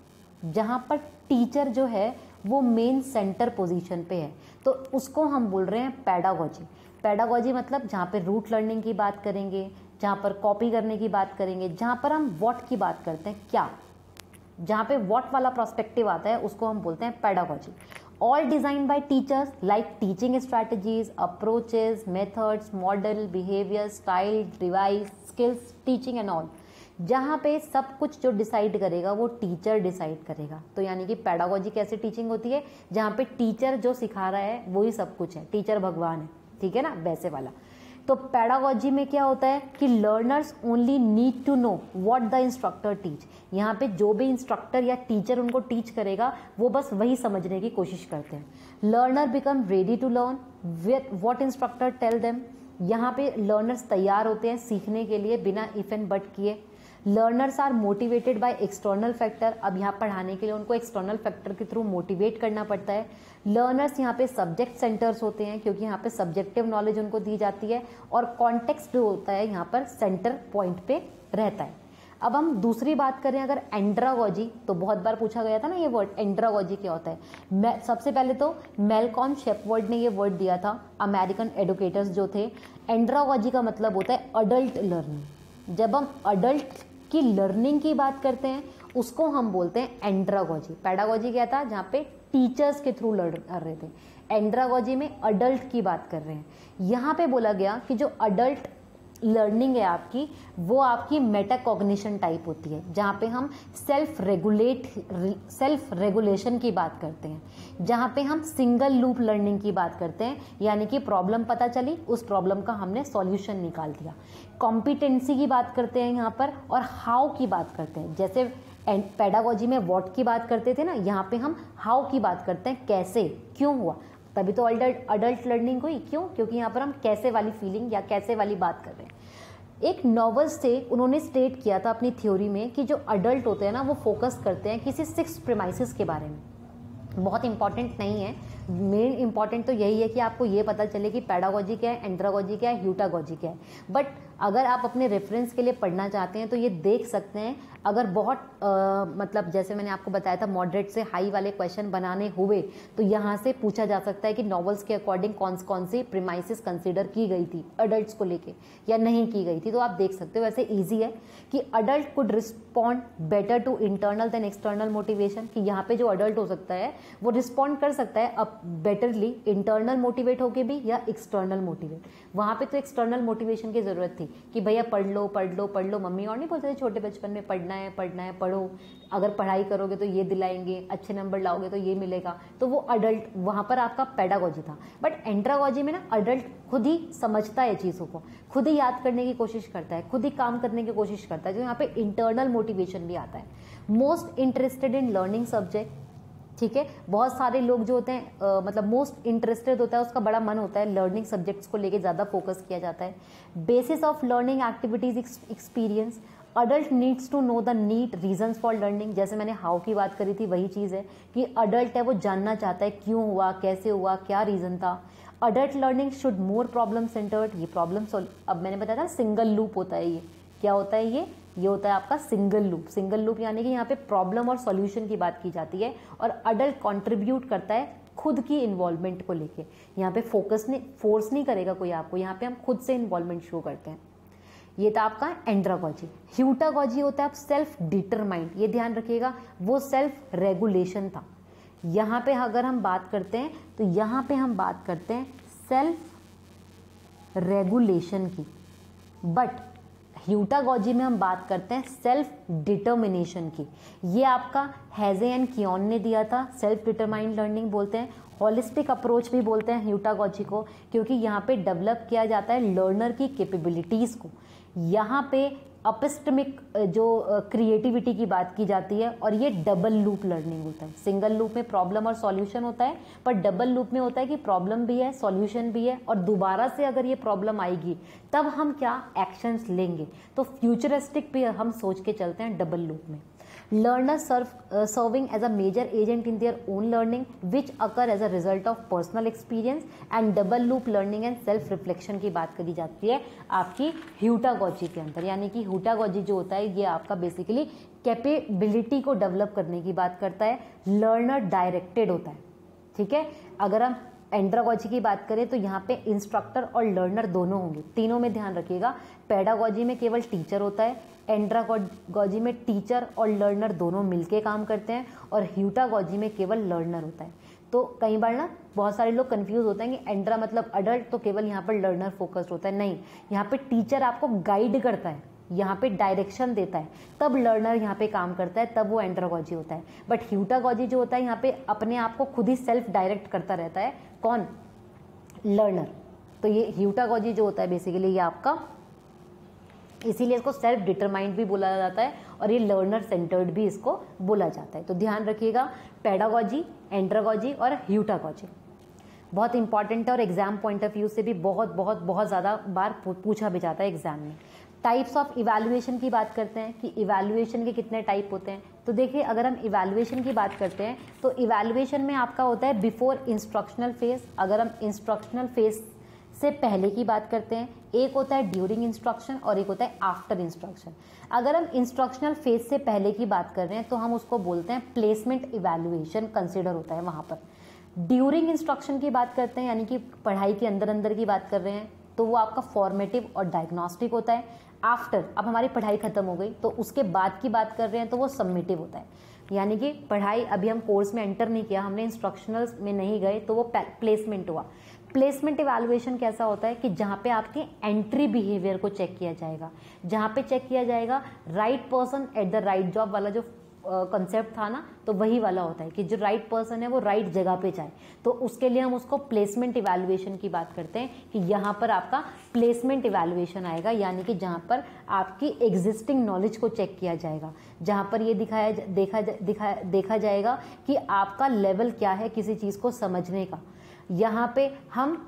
जहाँ पर टीचर जो है वो मेन सेंटर पोजीशन पे है, तो उसको हम बोल रहे हैं पैडागॉजी। पैडागॉजी मतलब जहाँ पे रूट लर्निंग की बात करेंगे, जहाँ पर कॉपी करने की बात करेंगे, जहाँ पर हम व्हाट की बात करते हैं, क्या, जहाँ पे व्हाट वाला पर्सपेक्टिव आता है उसको हम बोलते हैं pedagogy. All design by teachers like teaching strategies, approaches, methods, model, behaviour, style, device, skills, teaching and all, जहाँ पे सब कुछ जो डिसाइड करेगा वो टीचर डिसाइड करेगा। तो यानी कि पैडागॉजी कैसे टीचिंग होती है, जहाँ पे टीचर जो सिखा रहा है वही सब कुछ है, टीचर भगवान है, ठीक है ना, वैसे वाला। तो पैडागॉजी में क्या होता है कि learners only need to know what the instructor teach, यहाँ पे जो भी इंस्ट्रक्टर या टीचर उनको टीच करेगा वो बस वही समझने की कोशिश करते हैं। Learner become ready to learn what instructor tell them, यहाँ पे लर्नर्स तैयार होते हैं सीखने के लिए बिना इफ एंड बट किए। Learners are motivated by external factor, अब यहाँ पढ़ाने के लिए उनको एक्सटर्नल फैक्टर के थ्रू मोटिवेट करना पड़ता है। लर्नर्स यहाँ पे सब्जेक्ट सेंटर्स होते हैं क्योंकि यहाँ पे सब्जेक्टिव नॉलेज उनको दी जाती है, और कॉन्टेक्स्ट जो होता है यहाँ पर सेंटर पॉइंट पे रहता है। अब हम दूसरी बात करें अगर एंड्रागॉजी, तो बहुत बार पूछा गया था ना ये वर्ड, एंड्रागॉजी क्या होता है। सबसे पहले तो मेलकॉम शेफवर्ड ने ये वर्ड दिया था, अमेरिकन एडुकेटर्स जो थे। एंड्रागॉजी का मतलब होता है अडल्ट लर्निंग, जब हम अडल्ट की लर्निंग की बात करते हैं उसको हम बोलते हैं एंड्रागॉजी। पैडागॉजी क्या था, जहाँ पे टीचर्स के थ्रू लर्न कर रहे थे, एंड्रागॉजी में अडल्ट की बात कर रहे हैं। यहाँ पे बोला गया कि जो अडल्ट लर्निंग है आपकी, वो आपकी मेटाकॉग्निशन टाइप होती है, जहाँ पे हम सेल्फ रेगुलेशन की बात करते हैं, जहाँ पे हम सिंगल लूप लर्निंग की बात करते हैं, यानी कि प्रॉब्लम पता चली, उस प्रॉब्लम का हमने सॉल्यूशन निकाल दिया। कॉम्पिटेंसी की बात करते हैं यहाँ पर, और हाउ की बात करते हैं। जैसे पैडागॉजी में व्हाट की बात करते थे ना, यहाँ पे हम हाउ की बात करते हैं, कैसे, क्यों हुआ, तभी तो अडल्ट लर्निंग हुई। क्यों, क्योंकि यहाँ पर हम कैसे वाली फीलिंग या कैसे वाली बात कर रहे हैं। एक नॉवल से उन्होंने स्टेट किया था अपनी थ्योरी में कि जो अडल्ट होते हैं ना वो फोकस करते हैं किसी 6 प्रीमाइसेस के बारे में। बहुत इंपॉर्टेंट नहीं है, मेन इंपॉर्टेंट तो यही है कि आपको ये पता चले कि पैडागॉजी क्या है, एंड्रागॉजी क्या है, ह्यूटागॉजी क्या है। बट अगर आप अपने रेफरेंस के लिए पढ़ना चाहते हैं तो ये देख सकते हैं, अगर बहुत मतलब जैसे मैंने आपको बताया था मॉडरेट से हाई वाले क्वेश्चन बनाने हुए तो यहाँ से पूछा जा सकता है कि नॉवेल्स के अकॉर्डिंग कौन सी प्रीमाइसेस कंसीडर की गई थी अडल्ट्स को लेके या नहीं की गई थी, तो आप देख सकते हो। वैसे ईजी है कि adult could respond better to internal than external motivation, कि यहाँ पे जो अडल्ट हो सकता है वो रिस्पॉन्ड कर सकता है अब बेटरली इंटरनल मोटिवेट होके भी या एक्सटर्नल मोटिवेट। वहाँ पे तो एक्सटर्नल मोटिवेशन की जरूरत थी कि भैया पढ़ लो, मम्मी और नहीं बोलते थे छोटे बचपन में पढ़ना है पढ़ो, अगर पढ़ाई करोगे तो ये दिलाएंगे, अच्छे नंबर लाओगे तो ये मिलेगा, तो वो अडल्ट वहाँ पर आपका पैडागॉजी था। बट एंड्रागॉजी में ना अडल्ट खुद ही समझता है चीज़ों को, खुद ही याद करने की कोशिश करता है, खुद ही काम करने की कोशिश करता है। जो यहाँ पे इंटरनल मोटिवेशन भी आता है। Most interested in learning subject, ठीक है। बहुत सारे लोग जो होते हैं मतलब मोस्ट इंटरेस्टेड होता है, उसका बड़ा मन होता है, लर्निंग सब्जेक्ट्स को लेके ज़्यादा फोकस किया जाता है। Basis of learning activities experience, adult needs to know the need reasons for learning. जैसे मैंने हाउ की बात करी थी, वही चीज़ है कि अडल्ट है वो जानना चाहता है क्यों हुआ, कैसे हुआ, क्या रीज़न था। Adult learning should more problem centred. ये प्रॉब्लम अब मैंने बताया था सिंगल लूप होता है। ये क्या होता है? ये होता है आपका सिंगल लूप। सिंगल लूप यानी कि यहाँ पे प्रॉब्लम और सॉल्यूशन की बात की जाती है और अडल्ट कंट्रीब्यूट करता है खुद की इन्वॉल्वमेंट को लेके। यहाँ पे फोर्स नहीं करेगा कोई आपको, यहाँ पे हम खुद से इन्वॉल्वमेंट शो करते हैं। ये था आपका एंड्रागॉजी। ह्यूटागॉजी होता है आप सेल्फ डिटरमाइंड। ये ध्यान रखिएगा, वो सेल्फ रेगुलेशन था। यहाँ पे अगर हम बात करते हैं तो यहाँ पे हम बात करते हैं सेल्फ रेगुलेशन की, बट ह्यूटागॉजी में हम बात करते हैं सेल्फ डिटर्मिनेशन की। ये आपका हेजे एंड कियोन ने दिया था। सेल्फ डिटरमाइंड लर्निंग बोलते हैं, होलिस्टिक अप्रोच भी बोलते हैं ह्यूटागॉजी को, क्योंकि यहाँ पे डेवलप किया जाता है लर्नर की कैपेबिलिटीज़ को। यहाँ पे अपिस्टमिक जो क्रिएटिविटी की बात की जाती है, और ये डबल लूप लर्निंग होता है। सिंगल लूप में प्रॉब्लम और सॉल्यूशन होता है, पर डबल लूप में होता है कि प्रॉब्लम भी है, सॉल्यूशन भी है, और दोबारा से अगर ये प्रॉब्लम आएगी तब हम क्या एक्शंस लेंगे। तो फ्यूचरिस्टिक भी हम सोच के चलते हैं डबल लूप में। Learners serving as a major agent in their own learning, which occur as a result of personal experience, and double loop learning and self reflection की बात करी जाती है आपकी ह्यूटागॉजी के अंदर। यानी कि ह्यूटागॉजी जो होता है ये आपका बेसिकली कैपेबिलिटी को डेवलप करने की बात करता है, लर्नर डायरेक्टेड होता है, ठीक है। अगर हम एंड्रागॉजी की बात करें तो यहाँ पे इंस्ट्रक्टर और लर्नर दोनों होंगे, तीनों में ध्यान रखिएगा। पेडागॉजी में केवल टीचर होता है, एंड्रागॉजी में टीचर और लर्नर दोनों मिलके काम करते हैं, और ह्यूटागॉजी में केवल लर्नर होता है। तो कई बार ना बहुत सारे लोग कंफ्यूज होते हैं कि एंड्रा मतलब अडल्ट, तो केवल यहाँ पर लर्नर फोकस्ड होता है। नहीं, यहाँ पे टीचर आपको गाइड करता है, यहाँ पे डायरेक्शन देता है, तब लर्नर यहाँ पे काम करता है, तब वो एंड्रागॉजी होता है। बट ह्यूटागॉजी जो होता है यहाँ पे अपने आप को खुद ही सेल्फ डायरेक्ट करता रहता है। कौन? लर्नर। तो ये ह्यूटागॉजी जो होता है बेसिकली ये आपका, इसीलिए इसको सेल्फ डिटरमाइंड भी बोला जाता है, और ये लर्नर सेंटर्ड भी इसको बोला जाता है। तो ध्यान रखिएगा, पेडागॉजी, एंड्रागॉजी और ह्यूटागॉजी बहुत इंपॉर्टेंट है, और एग्जाम पॉइंट ऑफ व्यू से भी बहुत बहुत बहुत ज़्यादा बार पूछा भी जाता है एग्जाम में। टाइप्स ऑफ इवैल्यूएशन की बात करते हैं कि इवैल्यूएशन के कितने टाइप होते हैं। तो देखिए, अगर हम इवैल्यूएशन की बात करते हैं तो इवैल्यूएशन में आपका होता है बिफोर इंस्ट्रक्शनल फेज। अगर हम इंस्ट्रक्शनल फेज से पहले की बात करते हैं, एक होता है ड्यूरिंग इंस्ट्रक्शन और एक होता है आफ्टर इंस्ट्रक्शन। अगर हम इंस्ट्रक्शनल फेज से पहले की बात कर रहे हैं तो हम उसको बोलते हैं प्लेसमेंट इवैल्यूएशन कंसिडर होता है वहाँ पर। ड्यूरिंग इंस्ट्रक्शन की बात करते हैं, यानी कि पढ़ाई के अंदर अंदर की बात कर रहे हैं, तो वो आपका फॉर्मेटिव और डायग्नोस्टिक होता है। आफ्टर, अब हमारी पढ़ाई खत्म हो गई तो उसके बाद की बात कर रहे हैं तो वो सबमिटिव होता है। यानी कि पढ़ाई अभी हम कोर्स में एंटर नहीं किया, हमने इंस्ट्रक्शनल्स में नहीं गए, तो वो प्लेसमेंट हुआ। प्लेसमेंट इवैल्यूएशन कैसा होता है कि जहाँ पे आपके एंट्री बिहेवियर को चेक किया जाएगा, जहाँ पे चेक किया जाएगा right person at the right job वाला जो कंसेप्ट था ना, तो वही वाला होता है कि जो राइट पर्सन है वो राइट जगह पे जाए। तो उसके लिए हम उसको प्लेसमेंट इवैल्यूएशन की बात करते हैं कि यहाँ पर आपका प्लेसमेंट इवैल्यूएशन आएगा, यानी कि जहाँ पर आपकी एग्जिस्टिंग नॉलेज को चेक किया जाएगा, जहाँ पर ये देखा जाएगा कि आपका लेवल क्या है किसी चीज़ को समझने का। यहाँ पे हम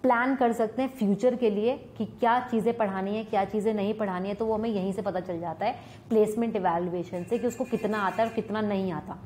प्लान कर सकते हैं फ्यूचर के लिए कि क्या चीज़ें पढ़ानी है, क्या चीज़ें नहीं पढ़ानी है, तो वो हमें यहीं से पता चल जाता है प्लेसमेंट इवैल्यूएशन से कि उसको कितना आता है और कितना नहीं आता।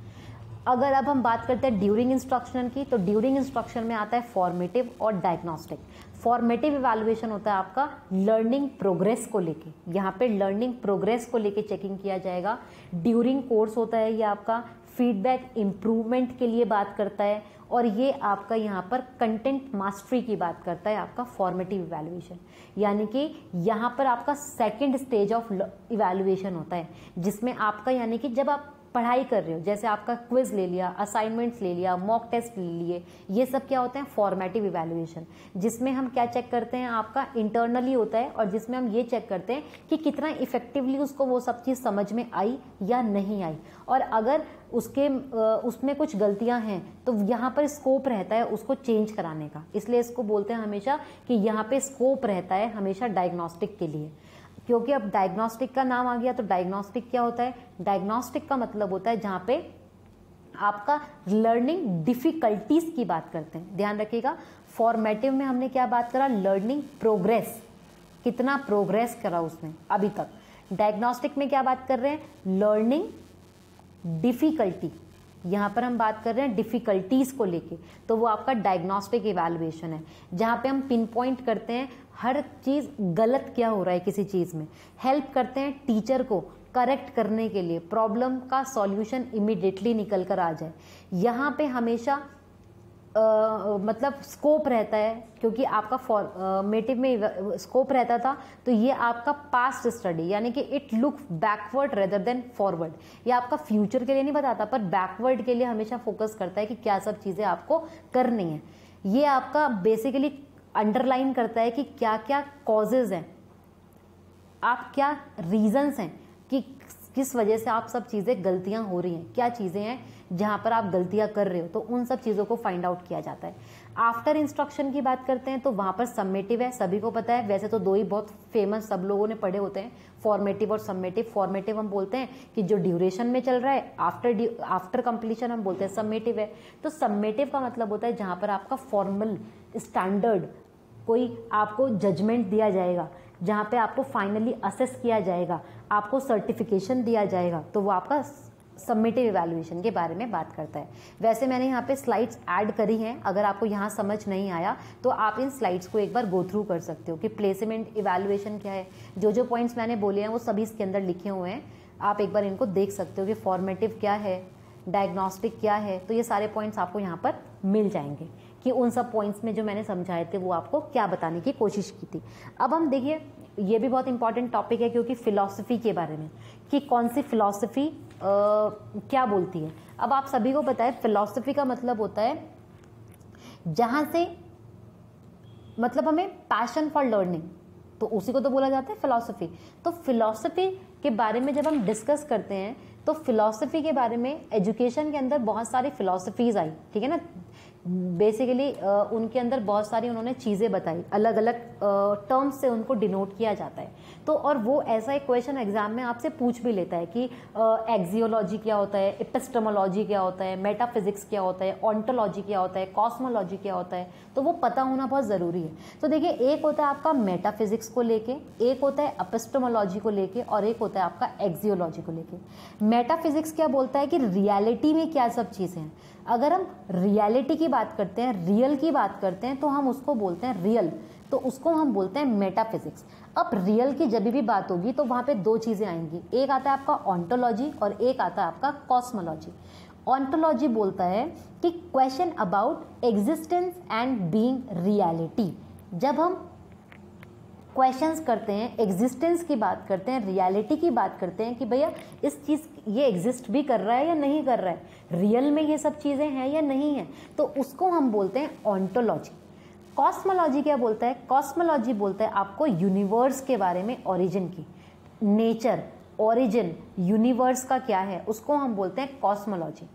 अगर अब हम बात करते हैं ड्यूरिंग इंस्ट्रक्शन की, तो ड्यूरिंग इंस्ट्रक्शन में आता है फॉर्मेटिव और डायग्नोस्टिक। फॉर्मेटिव इवैल्यूएशन होता है आपका लर्निंग प्रोग्रेस को लेके, यहाँ पे लर्निंग प्रोग्रेस को लेके चेकिंग किया जाएगा। ड्यूरिंग कोर्स होता है ये आपका फीडबैक इम्प्रूवमेंट के लिए बात करता है, और ये आपका यहाँ पर कंटेंट मास्टरी की बात करता है आपका फॉर्मेटिव इवैल्यूएशन। यानी कि यहाँ पर आपका सेकंड स्टेज ऑफ इवैल्यूएशन होता है, जिसमें आपका यानी कि जब आप पढ़ाई कर रहे हो, जैसे आपका क्विज ले लिया, असाइनमेंट्स ले लिया, मॉक टेस्ट ले लिए, ये सब क्या होते हैं, फॉर्मेटिव इवैल्यूएशन, जिसमें हम क्या चेक करते हैं, आपका इंटरनली होता है और जिसमें हम ये चेक करते हैं कि कितना इफेक्टिवली उसको वो सब चीज़ समझ में आई या नहीं आई, और अगर उसमें कुछ गलतियां हैं तो यहाँ पर स्कोप रहता है उसको चेंज कराने का। इसलिए इसको बोलते हैं हमेशा कि यहाँ पे स्कोप रहता है हमेशा डायग्नोस्टिक के लिए, क्योंकि अब डायग्नोस्टिक का नाम आ गया तो डायग्नोस्टिक क्या होता है, डायग्नोस्टिक का मतलब होता है जहाँ पे आपका लर्निंग डिफिकल्टीज की बात करते हैं। ध्यान रखिएगा, फॉर्मेटिव में हमने क्या बात करा, लर्निंग प्रोग्रेस, कितना प्रोग्रेस करा उसने अभी तक। डायग्नोस्टिक में क्या बात कर रहे हैं, लर्निंग डिफिकल्टी, यहां पर हम बात कर रहे हैं डिफिकल्टीज को लेके, तो वो आपका डायग्नोस्टिक इवैल्यूएशन है, जहां पे हम पिन पॉइंट करते हैं हर चीज गलत क्या हो रहा है किसी चीज में, हेल्प करते हैं टीचर को करेक्ट करने के लिए, प्रॉब्लम का सॉल्यूशन इमीडिएटली निकल कर आ जाए। यहाँ पे हमेशा मतलब स्कोप रहता है, क्योंकि आपका फॉर्मेटिव में स्कोप रहता था तो ये आपका पास्ट स्टडी, यानी कि it look backward rather than forward, ये आपका फ्यूचर के लिए नहीं बताता पर बैकवर्ड के लिए हमेशा फोकस करता है कि क्या सब चीज़ें आपको करनी है। ये आपका बेसिकली अंडरलाइन करता है कि क्या क्या कॉजेज हैं, आप क्या रीजंस हैं कि किस वजह से आप सब चीज़ें गलतियां हो रही हैं, क्या चीज़ें हैं जहां पर आप गलतियां कर रहे हो, तो उन सब चीज़ों को फाइंड आउट किया जाता है। आफ्टर इंस्ट्रक्शन की बात करते हैं तो वहां पर समेटिव है, सभी को पता है, वैसे तो दो ही बहुत फेमस सब लोगों ने पढ़े होते हैं, फॉर्मेटिव और समेटिव। फॉर्मेटिव हम बोलते हैं कि जो ड्यूरेशन में चल रहा है, आफ्टर कंप्लीशन हम बोलते हैं समेटिव है। तो समेटिव का मतलब होता है जहां पर आपका फॉर्मल स्टैंडर्ड कोई आपको जजमेंट दिया जाएगा, जहां पे आपको फाइनली असेस किया जाएगा, आपको सर्टिफिकेशन दिया जाएगा, तो वो आपका समेटिव इवैल्यूएशन के बारे में बात करता है। वैसे मैंने यहाँ पे स्लाइड्स ऐड करी हैं, अगर आपको यहाँ समझ नहीं आया तो आप इन स्लाइड्स को एक बार गो थ्रू कर सकते हो कि प्लेसमेंट इवैल्यूएशन क्या है। जो जो पॉइंट्स मैंने बोले हैं वो सभी इसके अंदर लिखे हुए हैं, आप एक बार इनको देख सकते हो कि फॉर्मेटिव क्या है, डायग्नोस्टिक क्या है, तो ये सारे पॉइंट्स आपको यहाँ पर मिल जाएंगे कि उन सब पॉइंट्स में जो मैंने समझाए थे वो आपको क्या बताने की कोशिश की थी। अब हम देखिए, ये भी बहुत इंपॉर्टेंट टॉपिक है क्योंकि फिलॉसफी के बारे में कि कौन सी फिलॉसफी क्या बोलती है। अब आप सभी को पता है फिलॉसफी का मतलब होता है जहां से मतलब हमें पैशन फॉर लर्निंग, तो उसी को तो बोला जाता है फिलॉसफी। तो फिलॉसफी के बारे में जब हम डिस्कस करते हैं तो फिलॉसफी के बारे में एजुकेशन के अंदर बहुत सारी फिलॉसफीज आई, ठीक है ना, बेसिकली उनके अंदर बहुत सारी उन्होंने चीज़ें बताई, अलग अलग टर्म्स से उनको डिनोट किया जाता है। तो और वो ऐसा एक क्वेश्चन एग्जाम में आपसे पूछ भी लेता है कि एक्सियोलॉजी क्या होता है, एपिस्टेमोलॉजी क्या होता है, मेटाफिजिक्स क्या होता है, ऑन्टोलॉजी क्या होता है, कॉस्मोलॉजी क्या होता है, तो वो पता होना बहुत ज़रूरी है। तो देखिए, एक होता है आपका मेटाफिजिक्स को लेके, एक होता है एपिस्टेमोलॉजी को लेके और एक होता है आपका एक्सियोलॉजी को लेके। मेटाफिजिक्स क्या बोलता है कि रियलिटी में क्या सब चीज़ें हैं। अगर हम रियलिटी की बात करते हैं, रियल की बात करते हैं, तो हम उसको बोलते हैं रियल, तो उसको हम बोलते हैं मेटाफिजिक्स। अब रियल की जब भी बात होगी तो वहां पे दो चीजें आएंगी, एक आता है आपका ऑन्टोलॉजी और एक आता है आपका कॉस्मोलॉजी। ऑन्टोलॉजी बोलता है कि question about existence and being reality. जब हम क्वेश्चंस करते हैं, एग्जिस्टेंस की बात करते हैं, रियलिटी की बात करते हैं कि भैया इस चीज़ ये एग्जिस्ट भी कर रहा है या नहीं कर रहा है, रियल में ये सब चीज़ें हैं या नहीं है, तो उसको हम बोलते हैं ऑन्टोलॉजी। कॉस्मोलॉजी क्या बोलता है, कॉस्मोलॉजी बोलता है आपको यूनिवर्स के बारे में, ओरिजिन की, नेचर, ओरिजिन यूनिवर्स का क्या है, उसको हम बोलते हैं कॉस्मोलॉजी।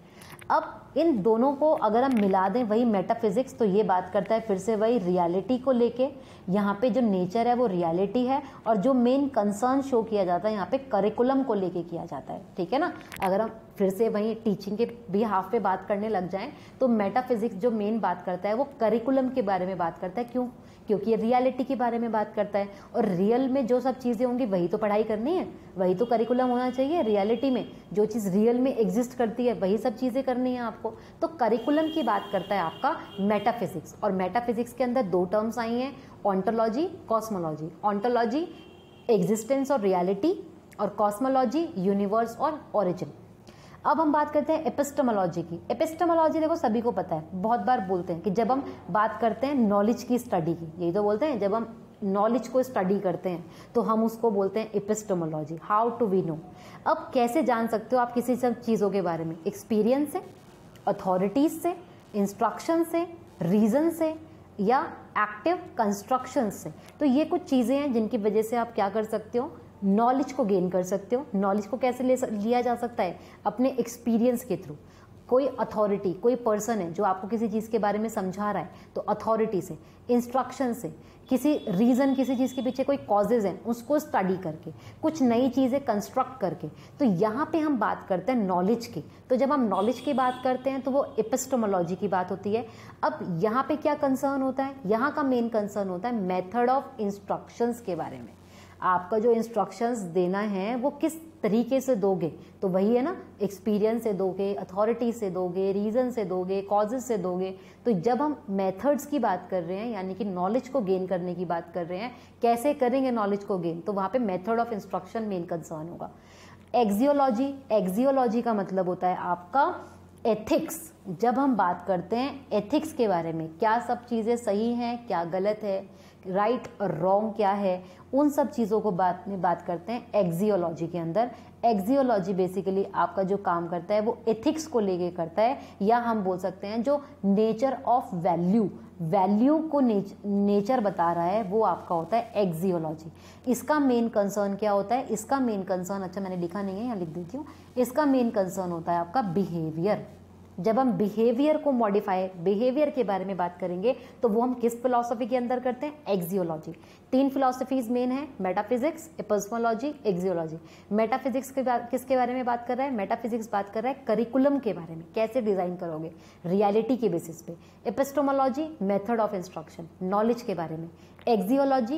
अब इन दोनों को अगर हम मिला दें, वही मेटाफिजिक्स, तो ये बात करता है फिर से वही रियलिटी को लेके, यहाँ पे जो नेचर है वो रियलिटी है और जो मेन कंसर्न शो किया जाता है यहाँ पे करिकुलम को लेके किया जाता है, ठीक है ना। अगर हम फिर से वही टीचिंग के भी हाफ पे बात करने लग जाएं तो मेटाफिजिक्स जो मेन बात करता है वो करिकुलम के बारे में बात करता है। क्यों? क्योंकि ये रियलिटी के बारे में बात करता है और रियल में जो सब चीज़ें होंगी वही तो पढ़ाई करनी है, वही तो करिकुलम होना चाहिए। रियलिटी में जो चीज़ रियल में एग्जिस्ट करती है वही सब चीज़ें करनी है आपको। तो करिकुलम की बात करता है आपका मेटाफिजिक्स, और मेटाफिजिक्स के अंदर दो टर्म्स आई हैं, ऑन्टोलॉजी, कॉस्मोलॉजी। ऑन्टोलॉजी एग्जिस्टेंस और रियलिटी, और कॉस्मोलॉजी यूनिवर्स और ओरिजिन। अब हम बात करते हैं एपिस्टेमोलॉजी की। एपिस्टेमोलॉजी देखो सभी को पता है, बहुत बार बोलते हैं कि जब हम बात करते हैं नॉलेज की स्टडी की, यही तो बोलते हैं, जब हम नॉलेज को स्टडी करते हैं तो हम उसको बोलते हैं epistemology. How to we know, अब कैसे जान सकते हो आप किसी सब चीज़ों के बारे में? एक्सपीरियंस से, अथॉरिटीज से, इंस्ट्रक्शन से, रीजन से या एक्टिव कंस्ट्रक्शन से। तो ये कुछ चीज़ें हैं जिनकी वजह से आप क्या कर सकते हो, नॉलेज को गेन कर सकते हो। नॉलेज को कैसे लिया जा सकता है? अपने एक्सपीरियंस के थ्रू। कोई अथॉरिटी, कोई पर्सन है जो आपको किसी चीज़ के बारे में समझा रहा है तो अथॉरिटी से, इंस्ट्रक्शन से, किसी रीज़न, किसी चीज़ के पीछे कोई कॉजेज़ हैं उसको स्टडी करके, कुछ नई चीज़ें कंस्ट्रक्ट करके। तो यहाँ पे हम बात करते हैं नॉलेज की। तो जब हम नॉलेज की बात करते हैं तो वो एपिस्टेमोलॉजी की बात होती है। अब यहाँ पे क्या कंसर्न होता है? यहाँ का मेन कंसर्न होता है मेथड ऑफ इंस्ट्रक्शंस के बारे में। आपका जो इंस्ट्रक्शंस देना है वो किस तरीके से दोगे, तो वही है ना, एक्सपीरियंस से दोगे, अथॉरिटी से दोगे, रीजन से दोगे, कॉजेज से दोगे। तो जब हम मेथड्स की बात कर रहे हैं यानी कि नॉलेज को गेन करने की बात कर रहे हैं, कैसे करेंगे नॉलेज को गेन, तो वहाँ पे method of instruction main concern होगा। एक्सियोलॉजी, एक्सियोलॉजी का मतलब होता है आपका एथिक्स। जब हम बात करते हैं एथिक्स के बारे में, क्या सब चीज़ें सही हैं, क्या गलत है, राइट और रॉन्ग क्या है, उन सब चीज़ों को बात करते हैं एक्सियोलॉजी के अंदर। एक्सियोलॉजी बेसिकली आपका जो काम करता है वो एथिक्स को लेके करता है, या हम बोल सकते हैं जो नेचर ऑफ वैल्यू, वैल्यू को नेचर बता रहा है, वो आपका होता है एक्सियोलॉजी। इसका मेन कंसर्न क्या होता है? इसका मेन कंसर्न, अच्छा मैंने लिखा नहीं है, यहाँ लिख देती हूँ। इसका मेन कंसर्न होता है आपका बिहेवियर। जब हम बिहेवियर को मॉडिफाई, बिहेवियर के बारे में बात करेंगे तो वो हम किस फिलॉसफी के अंदर करते हैं? एक्सियोलॉजी। 3 फिलॉसफीज मेन है, मेटाफिजिक्स, एपिस्टेमोलॉजी, एक्सियोलॉजी। मेटाफिजिक्स किसके बारे में बात कर रहा है? मेटाफिजिक्स बात कर रहा है करिकुलम के बारे में, कैसे डिजाइन करोगे रियलिटी के बेसिस पे। Epistemology method of instruction, knowledge के बारे में। एक्सियोलॉजी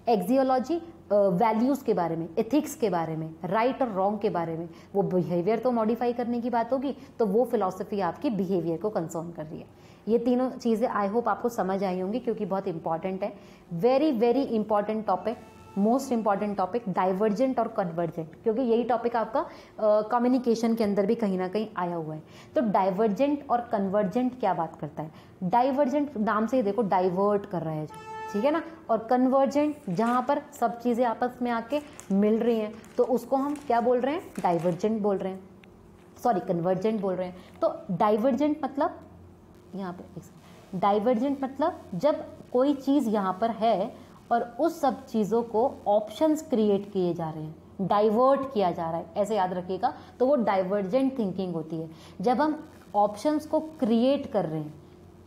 एक्सियोलॉजी वैल्यूज के बारे में, एथिक्स के बारे में, राइट और रॉन्ग के बारे में। वो बिहेवियर तो मॉडिफाई करने की बात होगी, तो वो फिलॉसफी आपकी बिहेवियर को कंसर्न कर रही है। ये तीनों चीज़ें आई होप आपको समझ आई होंगी क्योंकि बहुत इंपॉर्टेंट है। Very very important topic, most important topic, divergent और कन्वर्जेंट, क्योंकि यही टॉपिक आपका कम्युनिकेशन के अंदर भी कहीं ना कहीं आया हुआ है। तो डाइवर्जेंट और कन्वर्जेंट क्या बात करता है? डाइवर्जेंट नाम से ही देखो डाइवर्ट कर रहा है जो, ठीक है ना, और कन्वर्जेंट जहाँ पर सब चीज़ें आपस में आके मिल रही हैं तो उसको हम क्या बोल रहे हैं? डाइवर्जेंट बोल रहे हैं, सॉरी कन्वर्जेंट बोल रहे हैं। तो डाइवर्जेंट मतलब यहाँ पे, डाइवर्जेंट मतलब जब कोई चीज़ यहाँ पर है और उस सब चीज़ों को ऑप्शंस क्रिएट किए जा रहे हैं, डाइवर्ट किया जा रहा है, ऐसे याद रखिएगा, तो वो डाइवर्जेंट थिंकिंग होती है। जब हम ऑप्शंस को क्रिएट कर रहे हैं,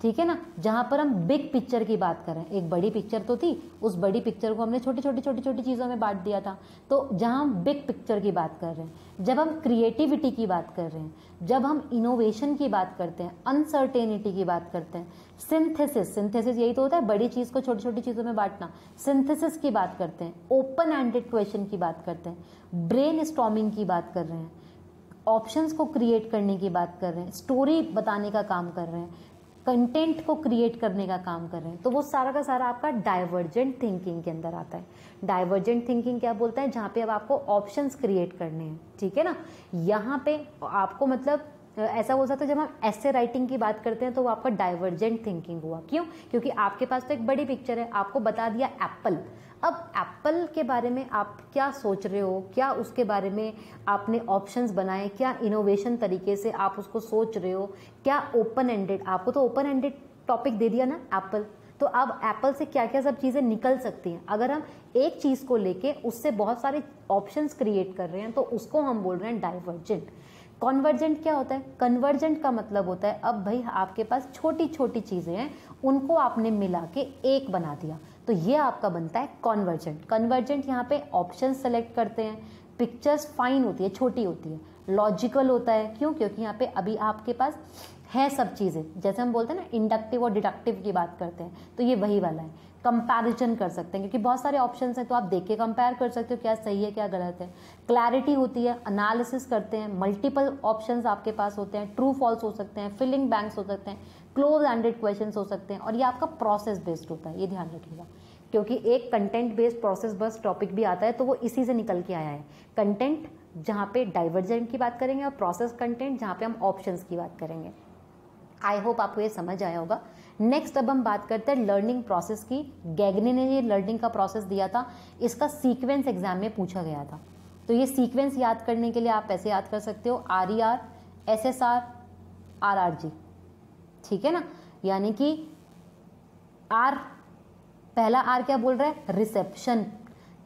ठीक है ना, जहाँ पर हम बिग पिक्चर की बात कर रहे हैं, एक बड़ी पिक्चर तो थी, उस बड़ी पिक्चर को हमने छोटी छोटी चीज़ों में बांट दिया था। तो जहाँ हम बिग पिक्चर की बात कर रहे हैं, जब हम क्रिएटिविटी की बात कर रहे हैं, जब हम इनोवेशन की बात करते हैं, अनसर्टेनिटी की बात करते हैं, सिंथेसिस यही तो होता है, बड़ी चीज़ को छोटी छोटी चीज़ों में बांटना, सिंथेसिस की बात करते हैं, ओपन एंडेड क्वेश्चन की बात करते हैं, ब्रेन स्टॉर्मिंग की बात कर रहे हैं, ऑप्शंस को क्रिएट करने की बात कर रहे हैं, स्टोरी बताने का काम कर रहे हैं, कंटेंट को क्रिएट करने का काम कर रहे हैं, तो वो सारा का सारा आपका डाइवर्जेंट थिंकिंग के अंदर आता है। डाइवर्जेंट थिंकिंग क्या बोलता है? जहाँ पे अब आपको ऑप्शंस क्रिएट करने हैं, ठीक है ना। यहाँ पे आपको मतलब ऐसा हो सकता है जब हम ऐसे राइटिंग की बात करते हैं तो वो आपका डाइवर्जेंट थिंकिंग हुआ। क्यों? क्योंकि आपके पास तो एक बड़ी पिक्चर है, आपको बता दिया एप्पल। अब एप्पल के बारे में आप क्या सोच रहे हो, क्या उसके बारे में आपने ऑप्शंस बनाए, क्या इनोवेशन तरीके से आप उसको सोच रहे हो, क्या ओपन एंडेड, आपको तो ओपन एंडेड टॉपिक दे दिया ना एप्पल, तो अब एप्पल से क्या क्या सब चीज़ें निकल सकती हैं। अगर हम एक चीज़ को लेके उससे बहुत सारे ऑप्शंस क्रिएट कर रहे हैं तो उसको हम बोल रहे हैं डाइवर्जेंट। कन्वर्जेंट क्या होता है? कन्वर्जेंट का मतलब होता है अब भाई आपके पास छोटी छोटी चीज़ें हैं, उनको आपने मिला के एक बना दिया, तो ये आपका बनता है कन्वर्जेंट। कन्वर्जेंट यहाँ पे ऑप्शन सेलेक्ट करते हैं, पिक्चर्स फाइन होती है, छोटी होती है, लॉजिकल होता है। क्यों? क्योंकि यहाँ पे अभी आपके पास है सब चीज़ें, जैसे हम बोलते हैं ना इंडक्टिव और डिडक्टिव की बात करते हैं, तो ये वही वाला है। कंपैरिजन कर सकते हैं क्योंकि बहुत सारे ऑप्शंस हैं तो आप देख के कंपेयर कर सकते हो क्या सही है क्या गलत है। क्लैरिटी होती है, एनालिसिस करते हैं, मल्टीपल ऑप्शंस आपके पास होते हैं, ट्रू फॉल्स हो सकते हैं, फिलिंग बैंक्स हो सकते हैं, क्लोज एंडेड क्वेश्चंस हो सकते हैं, और ये आपका प्रोसेस बेस्ड होता है, ये ध्यान रखिएगा। क्योंकि एक content based process based topic भी आता है तो वो इसी से निकल के आया है। कंटेंट जहाँ पे डाइवर्जेंट की बात करेंगे और प्रोसेस कंटेंट जहाँ पे हम ऑप्शंस की बात करेंगे। आई होप आपको ये समझ आया होगा। नेक्स्ट अब हम बात करते हैं लर्निंग प्रोसेस की। गैगने ने ये लर्निंग का प्रोसेस दिया था, इसका सीक्वेंस एग्जाम में पूछा गया था। तो ये सीक्वेंस याद करने के लिए आप ऐसे याद कर सकते हो, RER, SSR, RRG, ठीक है ना। यानी कि R, पहला R क्या बोल रहा है, रिसेप्शन,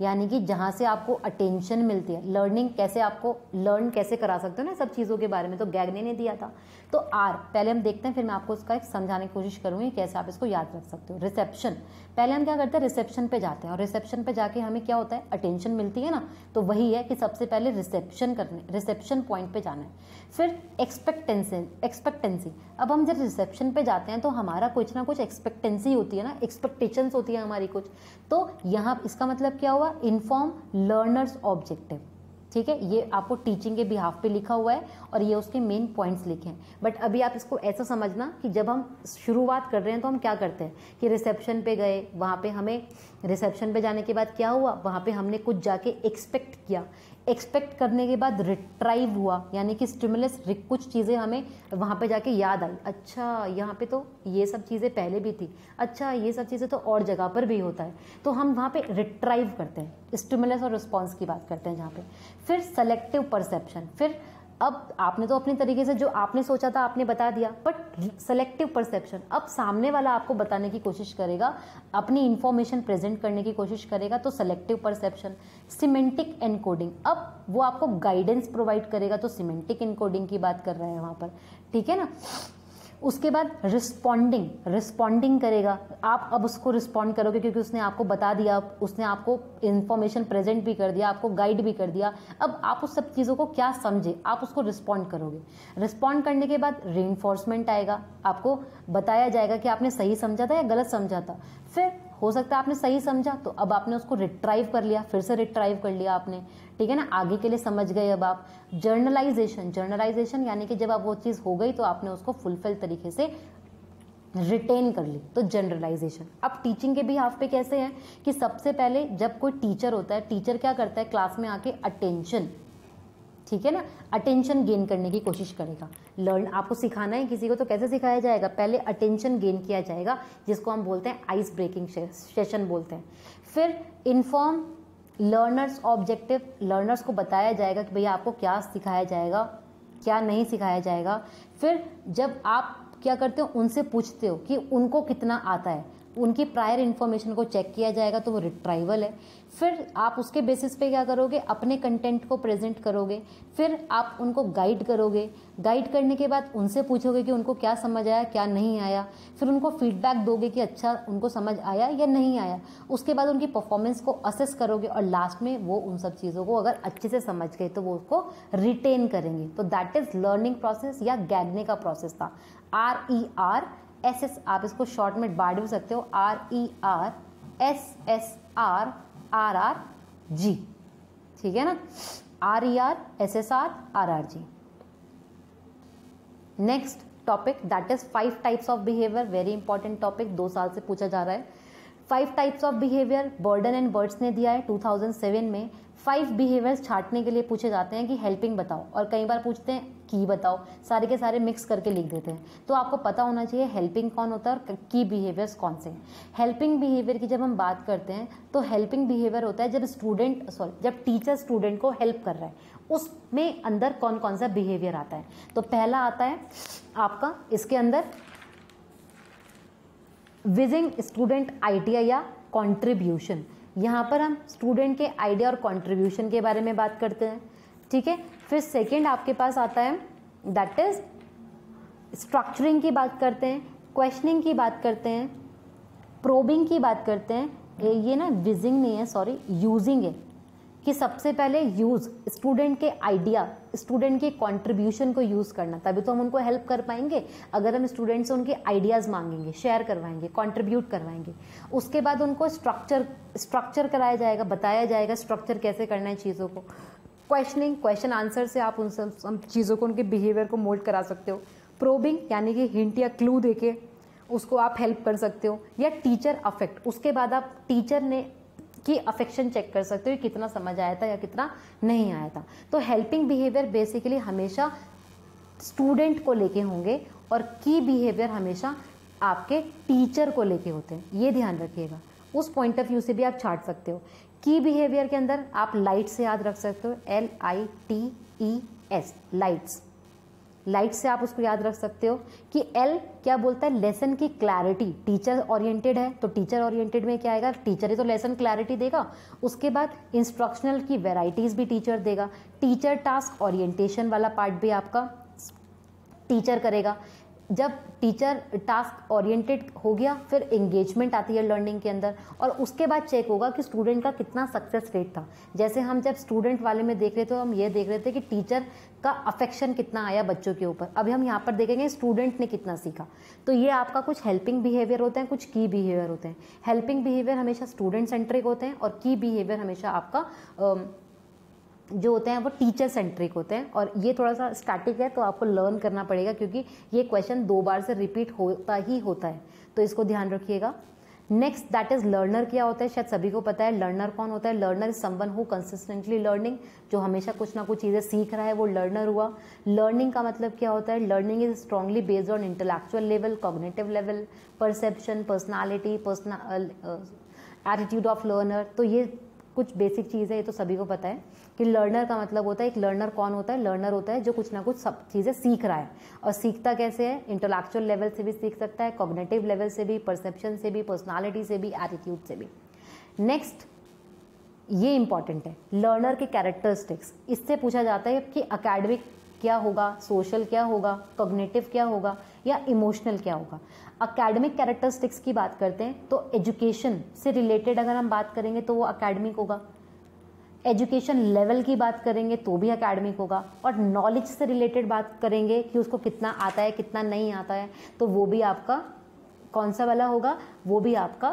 यानी कि जहां से आपको अटेंशन मिलती है, लर्निंग कैसे आपको लर्न कैसे करा सकते हो ना सब चीज़ों के बारे में, तो गैगने ने दिया था। तो R पहले हम देखते हैं, फिर मैं आपको इसका एक समझाने की कोशिश करूंगी कैसे आप इसको याद रख सकते हो। रिसेप्शन, पहले हम क्या करते हैं, रिसेप्शन पे जाते हैं, और रिसेप्शन पे जाके हमें क्या होता है, अटेंशन मिलती है ना। तो वही है कि सबसे पहले रिसेप्शन पॉइंट पे जाना है। फिर एक्सपेक्टेंसी, अब हम जब रिसेप्शन पे जाते हैं तो हमारा कुछ ना कुछ एक्सपेक्टेंसी होती है ना, एक्सपेक्टेशंस होती है हमारी कुछ। तो यहाँ इसका मतलब क्या हुआ, इन्फॉर्म लर्नर्स ऑब्जेक्टिव, ठीक है। ये आपको टीचिंग के बिहाफ पे लिखा हुआ है और ये उसके मेन पॉइंट्स लिखे हैं। बट अभी आप इसको ऐसा समझना कि जब हम शुरुआत कर रहे हैं तो हम क्या करते हैं कि रिसेप्शन पे गए, वहाँ पे हमें रिसेप्शन पे जाने के बाद क्या हुआ, वहाँ पे हमने कुछ जाके एक्सपेक्ट किया, एक्सपेक्ट करने के बाद रिट्राइव हुआ, यानी कि स्टिमुलस, कुछ चीज़ें हमें वहाँ पे जाके याद आई, अच्छा यहाँ पे तो ये सब चीज़ें पहले भी थी, अच्छा ये सब चीज़ें तो और जगह पर भी होता है, तो हम वहाँ पे रिट्राइव करते हैं, स्टिमुलस और रिस्पॉन्स की बात करते हैं जहाँ पे। फिर सेलेक्टिव परसेप्शन, फिर अब आपने तो अपने तरीके से जो आपने सोचा था आपने बता दिया, बट सेलेक्टिव परसेप्शन, अब सामने वाला आपको बताने की कोशिश करेगा, अपनी इंफॉर्मेशन प्रेजेंट करने की कोशिश करेगा, तो सेलेक्टिव परसेप्शन। सिमेंटिक एनकोडिंग, अब वो आपको गाइडेंस प्रोवाइड करेगा, तो सिमेंटिक एनकोडिंग की बात कर रहे हैं वहां पर, ठीक है ना। उसके बाद रिस्पॉन्डिंग करेगा, आप अब उसको रिस्पॉन्ड करोगे क्योंकि उसने आपको बता दिया, उसने आपको इन्फॉर्मेशन प्रेजेंट भी कर दिया, आपको गाइड भी कर दिया। अब आप उस सब चीज़ों को क्या समझे, आप उसको रिस्पॉन्ड करोगे। रिस्पॉन्ड करने के बाद रीइंफोर्समेंट आएगा, आपको बताया जाएगा कि आपने सही समझा था या गलत समझा था। फिर हो सकता है आपने सही समझा तो अब आपने उसको रिट्राइव कर लिया, फिर से रिट्राइव कर लिया आपने, ठीक है ना, आगे के लिए समझ गए अब आप। जर्नलाइजेशन यानी कि जब अब वो चीज़ हो गई तो आपने उसको फुलफिल तरीके से रिटेन कर ली, तो जनरलाइजेशन। अब टीचिंग के भी हाफ पे कैसे है कि सबसे पहले जब कोई टीचर होता है, टीचर क्या करता है, क्लास में आके अटेंशन, ठीक है ना, अटेंशन गेन करने की कोशिश करेगा। लर्न आपको सिखाना है किसी को तो कैसे सिखाया जाएगा, पहले अटेंशन गेन किया जाएगा, जिसको हम बोलते हैं आइस ब्रेकिंग सेशन बोलते हैं। फिर इन्फॉर्म लर्नर्स ऑब्जेक्टिव, लर्नर्स को बताया जाएगा कि भैया आपको क्या सिखाया जाएगा, क्या नहीं सिखाया जाएगा। फिर जब आप क्या करते हो, उनसे पूछते हो कि उनको कितना आता है, उनकी प्रायर इन्फॉर्मेशन को चेक किया जाएगा, तो वो रिट्राइवल है। फिर आप उसके बेसिस पे क्या करोगे, अपने कंटेंट को प्रेजेंट करोगे। फिर आप उनको गाइड करोगे, गाइड करने के बाद उनसे पूछोगे कि उनको क्या समझ आया क्या नहीं आया। फिर उनको फीडबैक दोगे कि अच्छा उनको समझ आया या नहीं आया। उसके बाद उनकी परफॉर्मेंस को असेस करोगे और लास्ट में वो उन सब चीज़ों को अगर अच्छे से समझ गए तो वो उसको रिटेन करेंगे। तो दैट इज लर्निंग प्रोसेस या गैगने का प्रोसेस था। RER SS, आप इसको शॉर्ट में बांट भी सकते हो, RER SSR RRG, ठीक है ना, RER SSR RRG। Next topic that is 5 types of behaviour, very important topic, 2 साल से पूछा जा रहा है। 5 types of behaviour burden and birds ने दिया है 2007 में। 5 बिहेवियर्स छांटने के लिए पूछे जाते हैं कि हेल्पिंग बताओ, और कई बार पूछते हैं की बताओ, सारे के सारे मिक्स करके लिख देते हैं। तो आपको पता होना चाहिए हेल्पिंग कौन होता है और की बिहेवियर्स कौन से हैं। हेल्पिंग बिहेवियर की जब हम बात करते हैं तो हेल्पिंग बिहेवियर होता है जब टीचर स्टूडेंट को हेल्प कर रहा है, उसमें अंदर कौन कौन सा बिहेवियर आता है। तो पहला आता है आपका इसके अंदर विजिंग स्टूडेंट आइडिया या कॉन्ट्रीब्यूशन। यहाँ पर हम स्टूडेंट के आइडिया और कॉन्ट्रीब्यूशन के बारे में बात करते हैं, ठीक है। फिर सेकंड आपके पास आता है दैट इज स्ट्रक्चरिंग की बात करते हैं, क्वेश्चनिंग की बात करते हैं, प्रोबिंग की बात करते हैं। ये ना विजिंग नहीं है, सॉरी यूजिंग है, कि सबसे पहले यूज स्टूडेंट के आइडिया, स्टूडेंट के कंट्रीब्यूशन को यूज करना, तभी तो हम उनको हेल्प कर पाएंगे। अगर हम स्टूडेंट से उनके आइडियाज मांगेंगे, शेयर करवाएंगे, कंट्रीब्यूट करवाएंगे। उसके बाद उनको स्ट्रक्चर कराया जाएगा, बताया जाएगा स्ट्रक्चर कैसे करना है चीज़ों को। क्वेश्चनिंग, क्वेश्चन आंसर से आप उन सब चीज़ों को, उनके बिहेवियर को मोल्ड करा सकते हो। प्रोबिंग यानी कि हिंट या क्लू देके उसको आप हेल्प कर सकते हो। या टीचर अफेक्ट, उसके बाद आप टीचर ने की अफेक्शन चेक कर सकते हो, कितना समझ आया था या कितना नहीं आया था। तो हेल्पिंग बिहेवियर बेसिकली हमेशा स्टूडेंट को लेके होंगे और की बिहेवियर हमेशा आपके टीचर को लेके होते हैं, ये ध्यान रखिएगा। उस पॉइंट ऑफ व्यू से भी आप छाट सकते हो। की बिहेवियर के अंदर आप लाइट से याद रख सकते हो, LITES, लाइट्स। लाइट से आप उसको याद रख सकते हो कि L क्या बोलता है, लेसन की क्लैरिटी। टीचर ओरिएंटेड है तो टीचर ओरिएंटेड में क्या आएगा, टीचर ही तो लेसन क्लैरिटी देगा। उसके बाद इंस्ट्रक्शनल की वेराइटीज भी टीचर देगा। टीचर टास्क ओरिएंटेशन वाला पार्ट भी आपका टीचर करेगा। जब टीचर टास्क ओरिएंटेड हो गया, फिर एंगेजमेंट आती है लर्निंग के अंदर, और उसके बाद चेक होगा कि स्टूडेंट का कितना सक्सेस रेट था। जैसे हम जब स्टूडेंट वाले में देख रहे थे तो हम ये देख रहे थे कि टीचर का अफेक्शन कितना आया बच्चों के ऊपर। अभी हम यहाँ पर देखेंगे स्टूडेंट ने कितना सीखा। तो ये आपका कुछ हेल्पिंग बिहेवियर होते हैं, कुछ की बिहेवियर होते हैं। हेल्पिंग बिहेवियर हमेशा स्टूडेंट सेंट्रिक होते हैं और की बिहेवियर हमेशा आपका जो होते हैं वो टीचर सेंट्रिक होते हैं। और ये थोड़ा सा स्टैटिक है तो आपको लर्न करना पड़ेगा, क्योंकि ये क्वेश्चन 2 बार से रिपीट होता ही होता है, तो इसको ध्यान रखिएगा। नेक्स्ट दैट इज लर्नर क्या होता है, शायद सभी को पता है। लर्नर कौन होता है, learner is someone who consistently learning, जो हमेशा कुछ ना कुछ चीज़ें सीख रहा है, वो लर्नर हुआ। लर्निंग का मतलब क्या होता है, learning is strongly based on intellectual level, cognitive level, perception, personality, attitude of learner. तो ये कुछ बेसिक चीज़ है, ये तो सभी को पता है कि लर्नर का मतलब होता है, एक लर्नर कौन होता है, लर्नर होता है जो कुछ ना कुछ सब चीज़ें सीख रहा है। और सीखता कैसे है, इंटेलेक्चुअल लेवल से भी सीख सकता है, कॉग्निटिव लेवल से भी, परसेप्शन से भी, पर्सनालिटी से भी, एटीट्यूड से भी। नेक्स्ट ये इंपॉर्टेंट है, लर्नर के कैरेक्टरिस्टिक्स। इससे पूछा जाता है कि अकेडमिक क्या होगा, सोशल क्या होगा, कॉग्निटिव क्या होगा, या इमोशनल क्या होगा। अकेडमिक कैरेक्टरिस्टिक्स की बात करते हैं तो एजुकेशन से रिलेटेड अगर हम बात करेंगे तो वो अकेडमिक होगा। एजुकेशन लेवल की बात करेंगे तो भी अकेडमिक होगा। और नॉलेज से रिलेटेड बात करेंगे कि उसको कितना आता है, कितना नहीं आता है, तो वो भी आपका कौन सा वाला होगा, वो भी आपका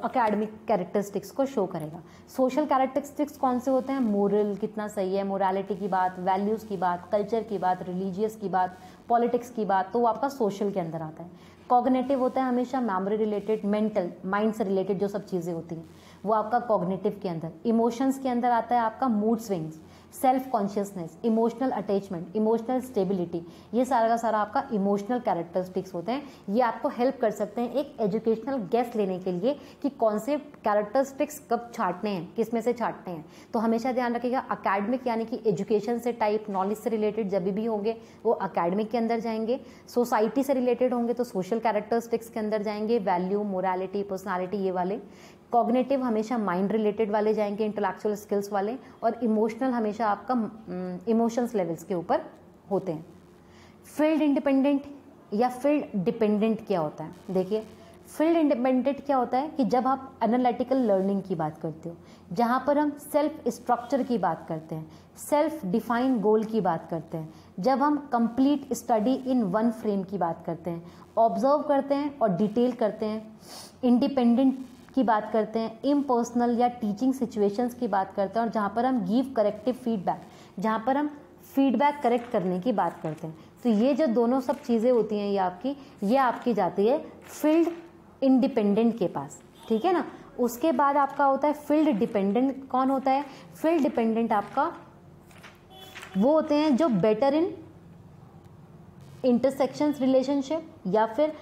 अकेडमिक कैरेक्टरिस्टिक्स को शो करेगा। सोशल कैरेक्टरिस्टिक्स कौन से होते हैं, मोरल कितना सही है, मोरालिटी की बात, वैल्यूज़ की बात, कल्चर की बात, रिलीजियस की बात, पॉलिटिक्स की बात, तो वो आपका सोशल के अंदर आता है। कॉग्निटिव होता है हमेशा मेमोरी रिलेटेड, मेंटल, माइंड से रिलेटेड जो सब चीज़ें होती हैं वो आपका कॉग्निटिव के अंदर। इमोशंस के अंदर आता है आपका mood swings, self consciousness, emotional attachment, emotional stability. ये सारा का सारा आपका इमोशनल कैरेक्टरिस्टिक्स होते हैं। ये आपको हेल्प कर सकते हैं एक एजुकेशनल गेस लेने के लिए कि कौन से कैरेक्टरिस्टिक्स कब छांटने हैं, किस में से छांटने हैं। तो हमेशा ध्यान रखिएगा, अकेडमिक यानी कि एजुकेशन से टाइप, नॉलेज से रिलेटेड जब भी होंगे वो अकेडमिक के अंदर जाएंगे। सोसाइटी से रिलेटेड होंगे तो सोशल कैरेक्टरिस्टिक्स के अंदर जाएंगे, वैल्यू, मोरालिटी, पर्सनालिटी, ये वाले। कॉग्निटिव हमेशा माइंड रिलेटेड वाले जाएंगे, इंटेलेक्चुअल स्किल्स वाले। और इमोशनल हमेशा आपका इमोशंस लेवल्स के ऊपर होते हैं। फील्ड इंडिपेंडेंट या फील्ड डिपेंडेंट क्या होता है, देखिए फील्ड इंडिपेंडेंट क्या होता है कि जब आप एनालिटिकल लर्निंग की बात करते हो, जहाँ पर हम सेल्फ स्ट्रक्चर की बात करते हैं, सेल्फ डिफाइंड गोल की बात करते हैं, जब हम complete study in one frame की बात करते हैं, ऑब्जर्व करते हैं और डिटेल करते हैं, इंडिपेंडेंट की बात करते हैं, इम्पर्सनल या टीचिंग सिचुएशंस की बात करते हैं, और जहाँ पर हम गिव करेक्टिव फीडबैक, जहाँ पर हम फीडबैक करेक्ट करने की बात करते हैं। तो ये जो दोनों सब चीज़ें होती हैं ये आपकी जाती है फील्ड इंडिपेंडेंट के पास, ठीक है ना। उसके बाद आपका होता है फील्ड डिपेंडेंट। कौन होता है फील्ड डिपेंडेंट, आपका वो होते हैं जो बेटर इन इंटरसेक्शंस रिलेशनशिप, या फिर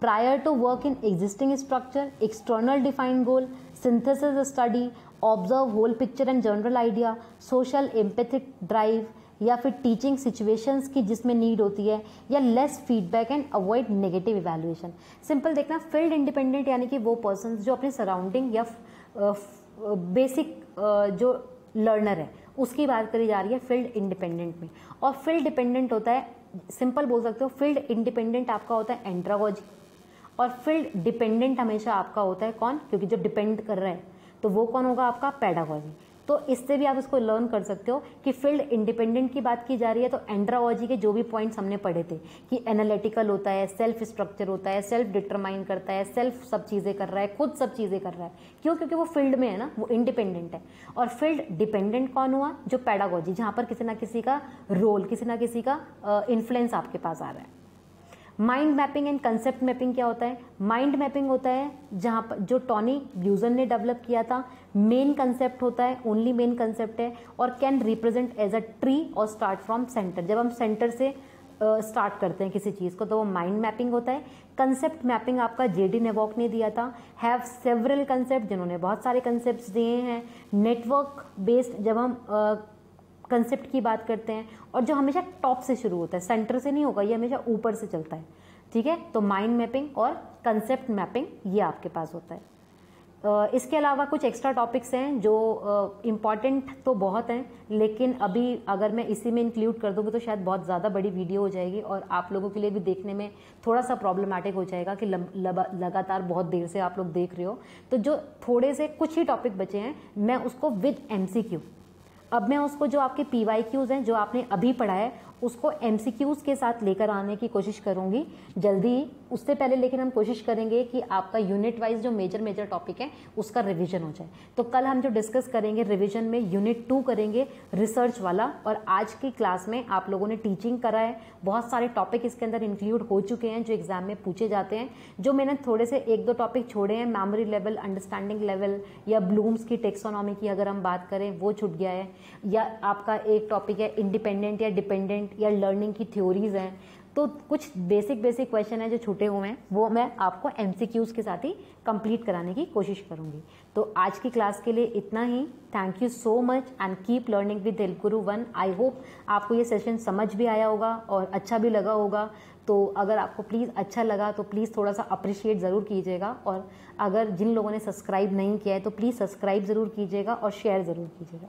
prior to work in existing structure, external defined goal, synthesis study, observe whole picture and general idea, social empathic drive, या फिर टीचिंग सिचुएशंस की जिसमें नीड होती है, या less feedback and avoid negative evaluation. Simple देखना, फील्ड इंडिपेंडेंट यानी कि वो पर्सन जो अपने सराउंडिंग या बेसिक जो लर्नर है उसकी बात करी जा रही है फील्ड इंडिपेंडेंट में। और फील्ड डिपेंडेंट होता है, सिंपल बोल सकते हो, फील्ड इंडिपेंडेंट आपका होता है एंड्रागोजी, और फील्ड डिपेंडेंट हमेशा आपका होता है कौन, क्योंकि जो डिपेंड कर रहा है तो वो कौन होगा आपका पेडागोजी। तो इससे भी आप इसको लर्न कर सकते हो कि फील्ड इंडिपेंडेंट की बात की जा रही है तो एंड्रागोजी के जो भी पॉइंट्स हमने पढ़े थे कि एनालिटिकल होता है, सेल्फ स्ट्रक्चर होता है, सेल्फ डिटरमाइन करता है, सेल्फ सब चीज़ें कर रहा है, खुद सब चीज़ें कर रहा है। क्यों, क्योंकि वो फील्ड में है ना, वो इंडिपेंडेंट है। और फील्ड डिपेंडेंट कौन हुआ, जो पेडागोजी, जहाँ पर किसी ना किसी का रोल, किसी ना किसी का इन्फ्लुएंस आपके पास आ रहा है। Mind mapping and concept mapping क्या होता है, माइंड मैपिंग होता है जहाँ पर जो टॉनी ब्यूजन ने डेवलप किया था, मेन कंसेप्ट होता है, ओनली मेन कंसेप्ट है, और can represent as a tree और स्टार्ट फ्रॉम सेंटर। जब हम सेंटर से स्टार्ट करते हैं किसी चीज़ को, तो वो माइंड मैपिंग होता है। कंसेप्ट मैपिंग आपका जेडी नेवॉक ने दिया था। हैव सेवरल कंसेप्ट, जिन्होंने बहुत सारे कंसेप्ट दिए हैं। नेटवर्क बेस्ड, जब हम कंसेप्ट की बात करते हैं, और जो हमेशा टॉप से शुरू होता है, सेंटर से नहीं होगा, ये हमेशा ऊपर से चलता है, ठीक है। तो माइंड मैपिंग और कंसेप्ट मैपिंग ये आपके पास होता है। इसके अलावा कुछ एक्स्ट्रा टॉपिक्स हैं जो इम्पॉर्टेंट तो बहुत हैं, लेकिन अभी अगर मैं इसी में इंक्लूड कर दूँगी तो शायद बहुत ज़्यादा बड़ी वीडियो हो जाएगी और आप लोगों के लिए भी देखने में थोड़ा सा प्रॉब्लमैटिक हो जाएगा कि लगातार बहुत देर से आप लोग देख रहे हो। तो जो थोड़े से कुछ ही टॉपिक बचे हैं, मैं उसको विद MCQ, अब मैं उसको जो आपके PYQs हैं जो आपने अभी पढ़ा है उसको MCQs के साथ लेकर आने की कोशिश करूंगी जल्दी ही। उससे पहले लेकिन हम कोशिश करेंगे कि आपका यूनिट वाइज जो मेजर टॉपिक है उसका रिवीजन हो जाए। तो कल हम जो डिस्कस करेंगे रिवीजन में यूनिट 2 करेंगे, रिसर्च वाला। और आज की क्लास में आप लोगों ने टीचिंग करा है, बहुत सारे टॉपिक इसके अंदर इंक्लूड हो चुके हैं जो एग्जाम में पूछे जाते हैं। जो मैंने थोड़े से 1-2 टॉपिक छोड़े हैं, मेमोरी लेवल, अंडरस्टैंडिंग लेवल या ब्लूम्स की टेक्सोनॉमी की अगर हम बात करें वो छूट गया है, या आपका एक टॉपिक है इंडिपेंडेंट या डिपेंडेंट या लर्निंग की थ्योरीज हैं। तो कुछ बेसिक क्वेश्चन है जो छूटे हुए हैं, वो मैं आपको MCQs के साथ ही कंप्लीट कराने की कोशिश करूंगी। तो आज की क्लास के लिए इतना ही। Thank you so much and keep learning with help Guru 1। I hope आपको ये सेशन समझ भी आया होगा और अच्छा भी लगा होगा। तो अगर आपको प्लीज़ अच्छा लगा तो प्लीज़ थोड़ा सा अप्रिशिएट ज़रूर कीजिएगा, और अगर जिन लोगों ने सब्सक्राइब नहीं किया है तो प्लीज़ सब्सक्राइब ज़रूर कीजिएगा और शेयर ज़रूर कीजिएगा।